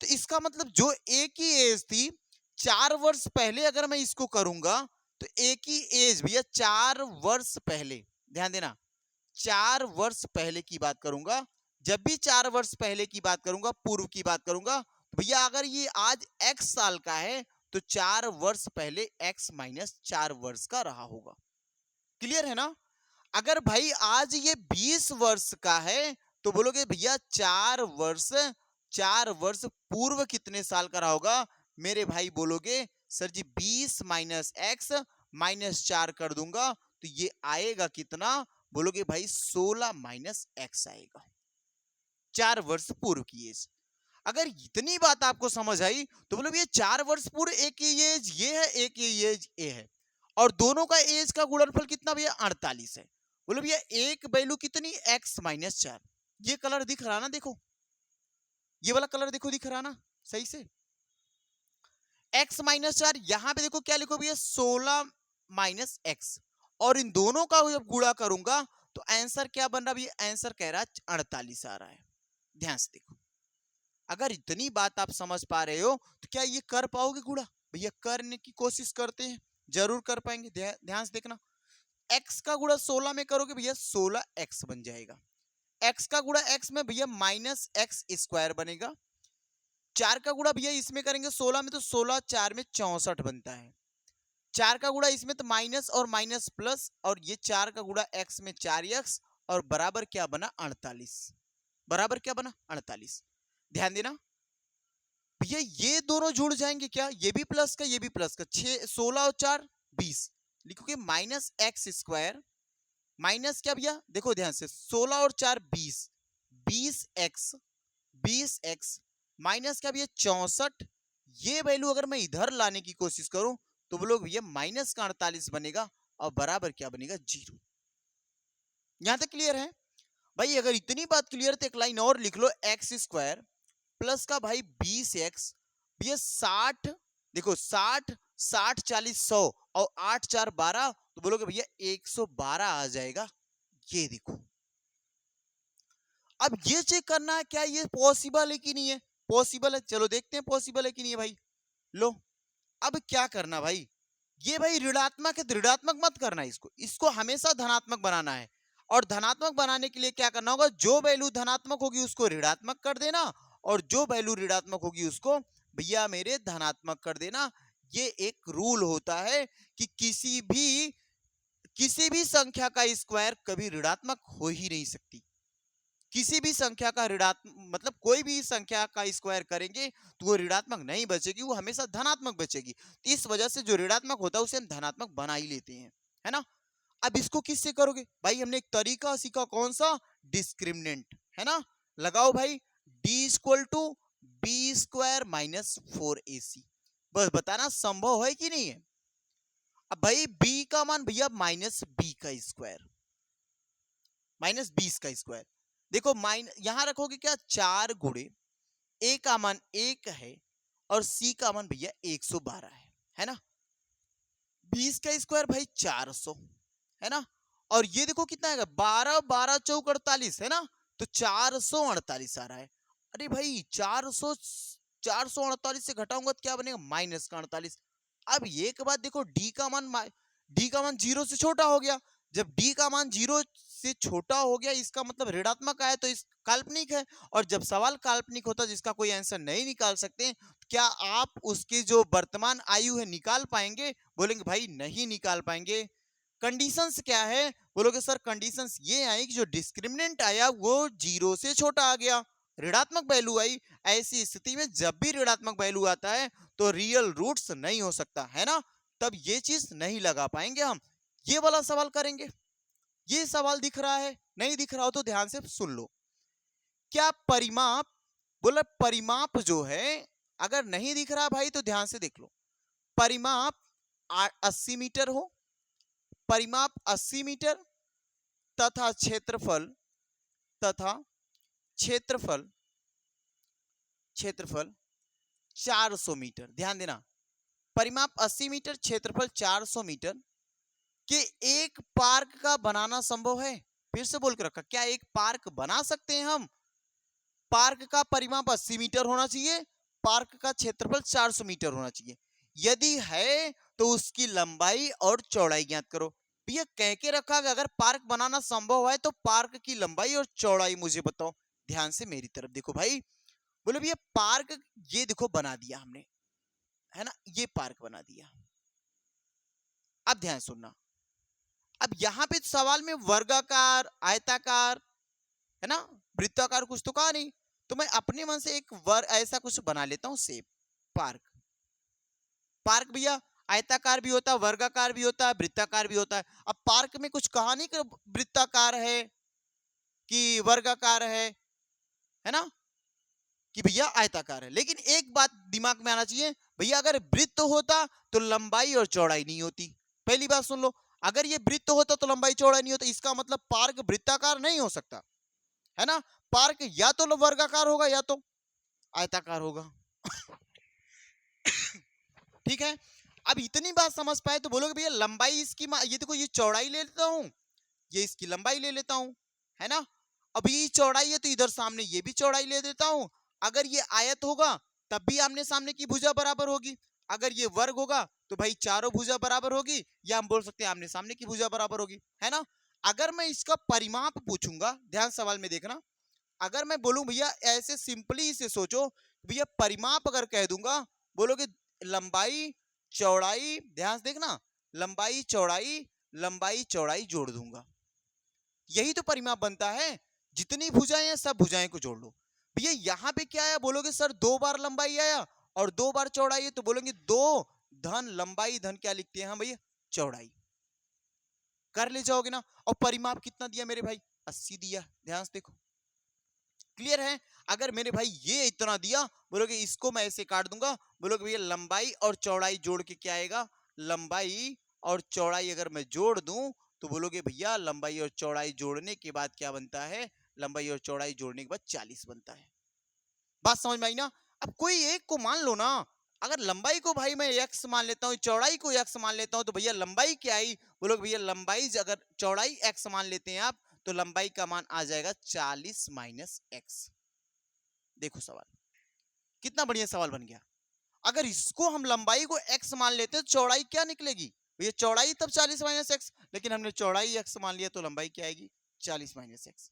A: तो इसका मतलब जो ए की एज थी 4 वर्ष पहले, अगर मैं इसको करूंगा तो ए की एज भैया 4 वर्ष पहले, ध्यान देना, 4 वर्ष पहले की बात करूंगा। जब भी 4 वर्ष पहले की बात करूंगा, पूर्व की बात करूंगा, तो भैया अगर ये आज x साल का है तो 4 वर्ष पहले x माइनस 4 वर्ष का रहा होगा। क्लियर है ना? अगर भाई आज ये 20 वर्ष का है तो बोलोगे भैया 4 वर्ष पूर्व कितने साल का रहा होगा? मेरे भाई बोलोगे सर जी 20 माइनस एक्स माइनस 4 कर दूंगा तो ये आएगा कितना? बोलोगे भाई 16 माइनस एक्स आएगा। 4 वर्ष पूर्व की एज। अगर इतनी बात आपको समझ आई तो बोलो भैया 4 वर्ष पूर्व एक की एज ये है, एक की एज ए है, और दोनों का एज का गुणनफल कितना भैया? 48 है। बोलो भैया एक वैल्यू कितनी? x minus 4। ये कलर दिख रहा ना? देखो ये वाला कलर देखो, दिख रहा ना सही से? x माइनस 4, यहां पे देखो क्या लिखो भैया? 16 माइनस एक्स, और इन दोनों का जब गुणा करूंगा तो आंसर क्या बन रहा भैया? आंसर कह रहा है 48 आ रहा है। ध्यान से देखो, अगर इतनी बात आप समझ पा रहे हो तो क्या ये कर पाओगे गुणा? भैया करने की कोशिश करते हैं, जरूर कर पाएंगे। ध्यान से देखना, x का गुणा 16 में करोगे भैया 16x बन जाएगा। x का गुणा x में भैया माइनस एक्स स्क्वायर बनेगा। 4 का गुणा भैया इसमें करेंगे 16 में तो 16 4 में 64 बनता है। 4 का गुणा इसमें तो माइनस और माइनस प्लस, और ये 4 का गुणा x में 4x, और बराबर क्या बना? 48। बराबर क्या बना? 48। ध्यान देना भैया ये दोनों जुड़ जाएंगे क्या? ये भी प्लस का ये भी प्लस का, 16 और 4 20, लिखोगे माइनस एक्स स्क्वायर माइनस क्या भैया? देखो ध्यान से, 16 और 4 20, 20x माइनस क्या भैया? 64। ये वैल्यू अगर मैं इधर लाने की कोशिश करूं तो बोलो भैया माइनस का 48 बनेगा, और बराबर क्या बनेगा? 0। यहां तक क्लियर है भाई? अगर इतनी बात क्लियर तो एक लाइन और लिख लो, एक्स स्क्वायर प्लस का भाई 20x भैया 60, देखो 60 60 40 100 और 8 4 12, तो बोलोगे भैया 112 आ जाएगा। ये देखो, अब ये चेक करना है क्या ये पॉसिबल है कि नहीं है? पॉसिबल है, चलो देखते हैं पॉसिबल है कि नहीं है भाई। लो अब क्या करना भाई, ये भाई ऋणात्मक है, ऋणात्मक मत करना, इसको हमेशा धनात्मक बनाना है। और धनात्मक बनाने के लिए क्या करना होगा? जो वैल्यू धनात्मक होगी उसको ऋणात्मक कर देना, और जो वैल्यू ऋणात्मक होगी उसको भैया मेरे धनात्मक कर देना। ये एक रूल होता है कि किसी भी संख्या का स्क्वायर कभी ऋणात्मक हो ही नहीं सकती। किसी भी संख्या का ऋणात्मक मतलब कोई भी संख्या का स्क्वायर करेंगे तो वो ऋणात्मक नहीं बचेगी, वो हमेशा धनात्मक बचेगी। तो इस वजह से जो ऋणात्मक होता है उसे हम धनात्मक बना ही लेते हैं, है ना। अब इसको किससे करोगे भाई, हमने एक तरीका सीखा, कौन सा, डिस्क्रिमिनेंट, है ना। लगाओ भाई, D equal to b square minus 4ac। बस बताना संभव है कि नहीं है। अब भाई b का मान भैया माइनस बी का स्क्वायर, माइनस 20 का स्क्वायर। देखो यहां रखोगे क्या, 4 गुणे a का मान 1 है और c का मान भैया 112 है ना। 20 का स्क्वायर भाई 400, है ना। और ये देखो कितना आएगा, 12 12 चौक 48, है ना। तो 448 आ रहा है। अरे भाई 448 से घटाऊंगा तो क्या बनेगा, माइनस का 48। अब एक बात देखो, डी का मान 0 से छोटा हो गया। जब डी का मान 0 से छोटा हो गया इसका मतलब ऋणात्मक आया, तो इस काल्पनिक है। और जब सवाल काल्पनिक होता है जिसका कोई आंसर नहीं निकाल सकते, क्या आप उसकी जो वर्तमान आयु है निकाल पाएंगे, बोलेंगे भाई नहीं निकाल पाएंगे। कंडीशंस क्या है, बोलोगे सर कंडीशंस ये आई कि जो डिस्क्रिमिनेंट आया वो 0 से छोटा आ गया, ऋणात्मक वैल्यू आई। ऐसी स्थिति में जब भी ऋणात्मक वैल्यू आता है तो रियल रूट्स नहीं हो सकता, है ना। तब ये चीज नहीं लगा पाएंगे हम। ये वाला सवाल करेंगे। ये सवाल दिख रहा है, नहीं दिख रहा हो तो ध्यान से सुन लो। क्या परिमाप, बोला परिमाप जो है, अगर नहीं दिख रहा भाई तो ध्यान से देख लो। परिमाप 80 मीटर हो, परिमाप 80 मीटर तथा क्षेत्रफल क्षेत्रफल 400 मीटर। ध्यान देना, परिमाप 80 मीटर, क्षेत्रफल 400 मीटर के एक पार्क का बनाना संभव है। फिर से बोल के रखा, क्या एक पार्क बना सकते हैं हम। पार्क का परिमाप 80 मीटर होना चाहिए, पार्क का क्षेत्रफल 400 मीटर होना चाहिए। यदि है तो उसकी लंबाई और चौड़ाई ज्ञात करो। भैया कह के रखा कि अगर पार्क बनाना संभव है तो पार्क की लंबाई और चौड़ाई मुझे बताओ। ध्यान से मेरी तरफ देखो भाई, बोले भैया पार्क, ये देखो बना दिया हमने, है ना, ये पार्क बना दिया। अब ध्यान सुनना, अब यहां पे सवाल में वर्गाकार, आयताकार, है ना, वृत्ताकार कुछ तो कहा नहीं, तो मैं अपने मन से एक ऐसा कुछ बना लेता हूं शेप, पार्क। पार्क भैया आयताकार भी होता है, वर्गाकार भी होता है, वृत्ताकार भी होता है। अब पार्क में कुछ कहा नहीं कि वृत्ताकार है कि वर्गाकार है ना, कि भैया आयताकार है। लेकिन एक बात दिमाग में आना चाहिए, भैया अगर वृत्त होता तो लंबाई और चौड़ाई नहीं होती। पहली बात सुन लो, अगर ये वृत्त होता तो लंबाई चौड़ाई नहीं होता, इसका मतलब पार्क वृत्ताकार नहीं हो सकता, है ना। पार्क या तो वर्गाकार होगा या तो आयताकार होगा। ठीक है, अब इतनी बात समझ पाए तो बोलोगे भैया लंबाई इसकी, ये देखो ये चौड़ाई ले लेता हूं, ये इसकी लंबाई ले लेता हूं, है ना। अब ये चौड़ाई है तो इधर सामने ये भी चौड़ाई ले देता हूं। अगर ये आयत होगा तब भी आमने सामने की भुजा बराबर होगी। अगर ये वर्ग होगा तो भाई चारों भुजा बराबर होगी, या हम बोल सकते हैं आमने सामने की भुजा बराबर होगी, है ना। अगर मैं इसका परिमाप पूछूंगा, ध्यान सवाल में देखना, अगर मैं बोलूं भैया ऐसे सिंपली इसे सोचो, भैया परिमाप अगर कह दूंगा, बोलोगे लंबाई चौड़ाई, ध्यान से देखना, लंबाई चौड़ाई जोड़ दूंगा, यही तो परिमाप बनता है। जितनी भुजाएं हैं सब भुजाएं को जोड़ लो। भैया यहां पे क्या आया, बोलोगे सर 2 बार लंबाई आया और 2 बार चौड़ाई है, तो बोलेंगे 2 धन लंबाई धन क्या लिखते हैं हम भैया, चौड़ाई। कर ले जाओगे ना। और परिमाप कितना दिया मेरे भाई, 80 दिया, ध्यान से देखो, क्लियर है। अगर मेरे भाई ये इतना दिया, बोलोगे इसको मैं ऐसे काट दूंगा, बोलोगे भैया लंबाई और चौड़ाई जोड़ के क्या आएगा, लंबाई और चौड़ाई अगर मैं जोड़ दूं तो बोलोगे भैया लंबाई और चौड़ाई जोड़ने के बाद क्या बनता है, लंबाई और चौड़ाई जोड़ने के बाद 40 बनता है। बात समझ में आई ना। अब कोई एक को मान लो ना, अगर लंबाई को भाई मैं x मान लेता हूँ, चौड़ाई को x मान लेता हूँ, तो भैया लंबाई क्या आई, बोलोगे भैया लंबाई अगर चौड़ाई x मान लेते हैं आप तो लंबाई का मान आ जाएगा 40 माइनस एक्स। देखो सवाल कितना बढ़िया सवाल बन गया। अगर इसको हम लंबाई को x मान लेते हैं तो चौड़ाई क्या निकलेगी, भैया चौड़ाई तब 40 माइनस एक्स, लेकिन हमने चौड़ाई x मान लिया तो लंबाई क्या आएगी, 40 माइनस एक्स।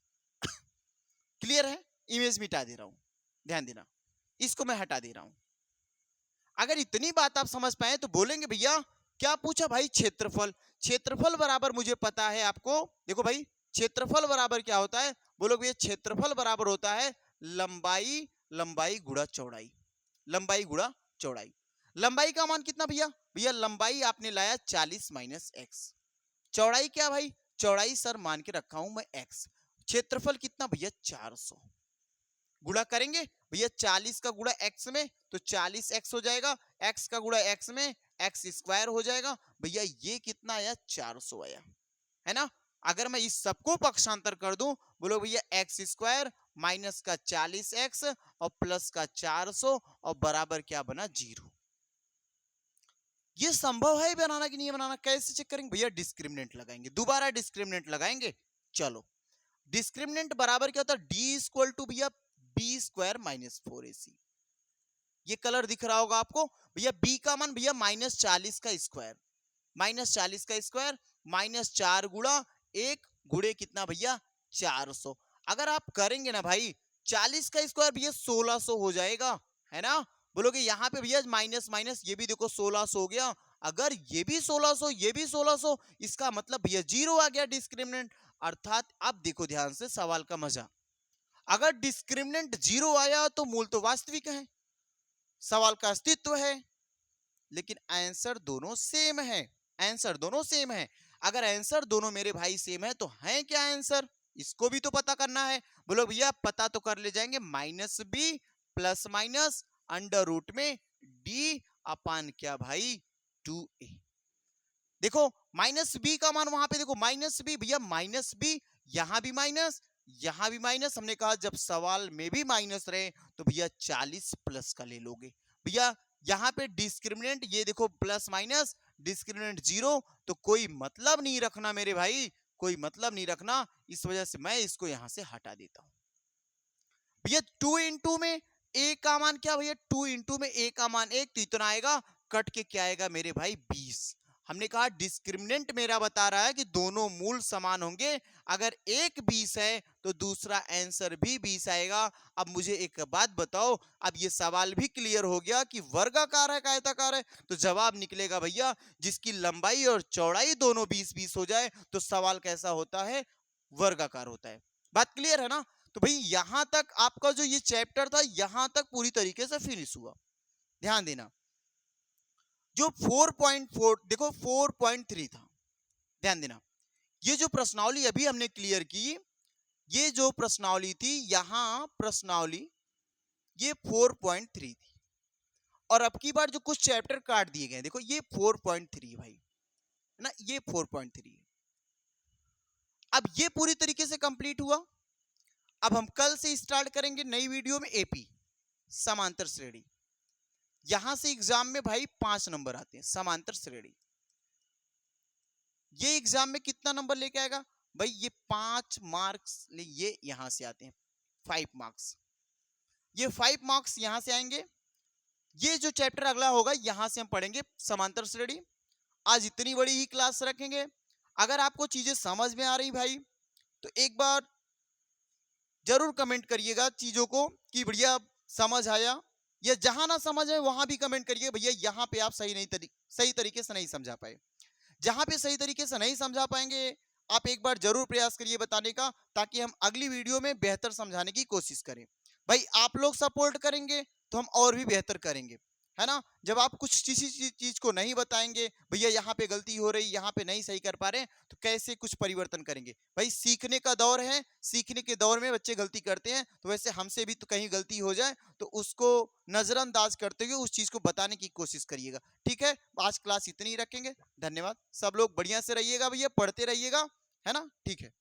A: क्लियर है, इमेज मिटा दे रहा हूं, ध्यान देना, इसको मैं हटा दे रहा हूं। अगर इतनी बात आप समझ पाए तो बोलेंगे भैया क्या पूछा भाई, क्षेत्रफल। क्षेत्रफल बराबर मुझे पता है आपको, देखो भाई क्षेत्रफल बराबर क्या होता है, बोलो भैया क्षेत्रफल बराबर होता है लंबाई लंबाई गुणा चौड़ाई, लंबाई गुणा चौड़ाई। लंबाई का मान कितना भैया, भैया लंबाई आपने लाया 40 माइनस एक्स, चौड़ाई क्या भाई, चौड़ाई सर मान के रखा हूं मैं एक्स, क्षेत्रफल कितना भैया 400, गुणा करेंगे भैया 40 का गुणा एक्स में तो 40 एक्स हो जाएगा, एक्स का गुणा एक्स में एक्स स्क्वायर हो जाएगा, भैया ये कितना आया 400 आया, है ना। अगर मैं इस सबको पक्षांतर कर दूं, बोलो भैया एक्स स्क्वायर माइनस का 40x और प्लस का 400 और बराबर क्या बना 0। ये संभव है बनाना कि नहीं बनाना, कैसे चेक करेंगे भैया, डिस्क्रिमिनेंट लगाएंगे, दोबारा डिस्क्रिमिनेंट लगाएंगे। चलो डिस्क्रिमिनेंट बराबर क्या होता है, डी इक्वल टू भैया बी स्क्वायर माइनस 4ac, ये कलर दिख रहा होगा आपको भैया, बी का मान भैया माइनस 40 का स्क्वायर, माइनस 40 का स्क्वायर माइनस 4 गुणा 1 गुणे कितना भैया 400, अगर आप करेंगे ना भाई 40 का स्क्वायर भैया 1600 हो जाएगा, है ना। बोलोगे यहाँ पे भैया माइनस माइनस ये भी देखो 1600 हो गया, अगर ये भी 1600 ये भी 1600, इसका मतलब भैया 0 आ गया डिस्क्रिमिनेंट। अर्थात अब देखो ध्यान से सवाल का मजा, अगर डिस्क्रिमिनेंट 0 आया तो मूल तो वास्तविक है, सवाल का अस्तित्व है, लेकिन आंसर दोनों सेम है, आंसर दोनों सेम है। अगर आंसर दोनों मेरे भाई सेम है तो है क्या आंसर, इसको भी तो पता करना है। बोलो भैया पता तो कर ले जाएंगे, minus B plus minus under root में डी अपान क्या भाई 2a। देखो माइनस बी का मान वहां पे देखो माइनस बी भैया, माइनस बी यहां भी माइनस यहां भी माइनस, हमने कहा जब सवाल में भी माइनस रहे तो भैया 40 प्लस का ले लोगे भैया। यहाँ पे डिस्क्रिमिनेंट ये देखो प्लस माइनस डिस्क्रिमिनेंट 0, तो कोई मतलब नहीं रखना मेरे भाई, कोई मतलब नहीं रखना, इस वजह से मैं इसको यहां से हटा देता हूं भैया। 2 इंटू में ए का मान क्या भैया, 2 इंटू में ए का मान 1 तो इतना आएगा, कट के क्या आएगा मेरे भाई 20। हमने कहा डिस्क्रिमिनेंट मेरा बता रहा है कि दोनों मूल समान होंगे, अगर एक 20 है तो दूसरा आंसर भी 20 आएगा। अब मुझे एक बात बताओ, अब ये सवाल भी क्लियर हो गया कि वर्गाकार है का आयताकार है, तो जवाब निकलेगा भैया जिसकी लंबाई और चौड़ाई दोनों 20-20 हो जाए तो सवाल कैसा होता है, वर्गाकार होता है। बात क्लियर है ना। तो भाई यहां तक आपका जो ये चैप्टर था यहां तक पूरी तरीके से फिनिश हुआ। ध्यान देना जो 4.4 देखो 4.3 था, ध्यान देना ये जो प्रश्नावली अभी हमने क्लियर की, ये जो प्रश्नावली थी यहां प्रश्नावली ये 4.3 थी, और अब की बार जो कुछ चैप्टर काट दिए गए देखो ये 4.3 भाई है ना, ये 4.3 है। अब ये पूरी तरीके से कंप्लीट हुआ। अब हम कल से स्टार्ट करेंगे नई वीडियो में एपी समांतर श्रेणी, यहां से एग्जाम में भाई 5 नंबर आते हैं समांतर श्रेणी। ये एग्जाम में कितना नंबर लेके आएगा भाई, ये 5 मार्क्स ये यहां से आते हैं 5 मार्क्स, ये 5 मार्क्स यहां से आएंगे। ये जो चैप्टर अगला होगा यहां से हम पढ़ेंगे समांतर श्रेणी। आज इतनी बड़ी ही क्लास रखेंगे। अगर आपको चीजें समझ में आ रही भाई तो एक बार जरूर कमेंट करिएगा चीजों को कि बढ़िया समझ आया, या जहां ना समझ आए वहां भी कमेंट करिए भैया यहाँ पे आप सही तरीके से नहीं समझा पाए। जहां पे सही तरीके से नहीं समझा पाएंगे आप एक बार जरूर प्रयास करिए बताने का, ताकि हम अगली वीडियो में बेहतर समझाने की कोशिश करें। भाई आप लोग सपोर्ट करेंगे तो हम और भी बेहतर करेंगे, है ना। जब आप कुछ किसी चीज को नहीं बताएंगे भैया यहाँ पे गलती हो रही, यहाँ पे नहीं सही कर पा रहे, तो कैसे कुछ परिवर्तन करेंगे भाई। सीखने का दौर है, सीखने के दौर में बच्चे गलती करते हैं, तो वैसे हमसे भी तो कहीं गलती हो जाए तो उसको नजरअंदाज करते हुए उस चीज को बताने की कोशिश करिएगा। ठीक है, आज क्लास इतनी ही रखेंगे। धन्यवाद, सब लोग बढ़िया से रहिएगा भैया, पढ़ते रहिएगा, है ना। ठीक है।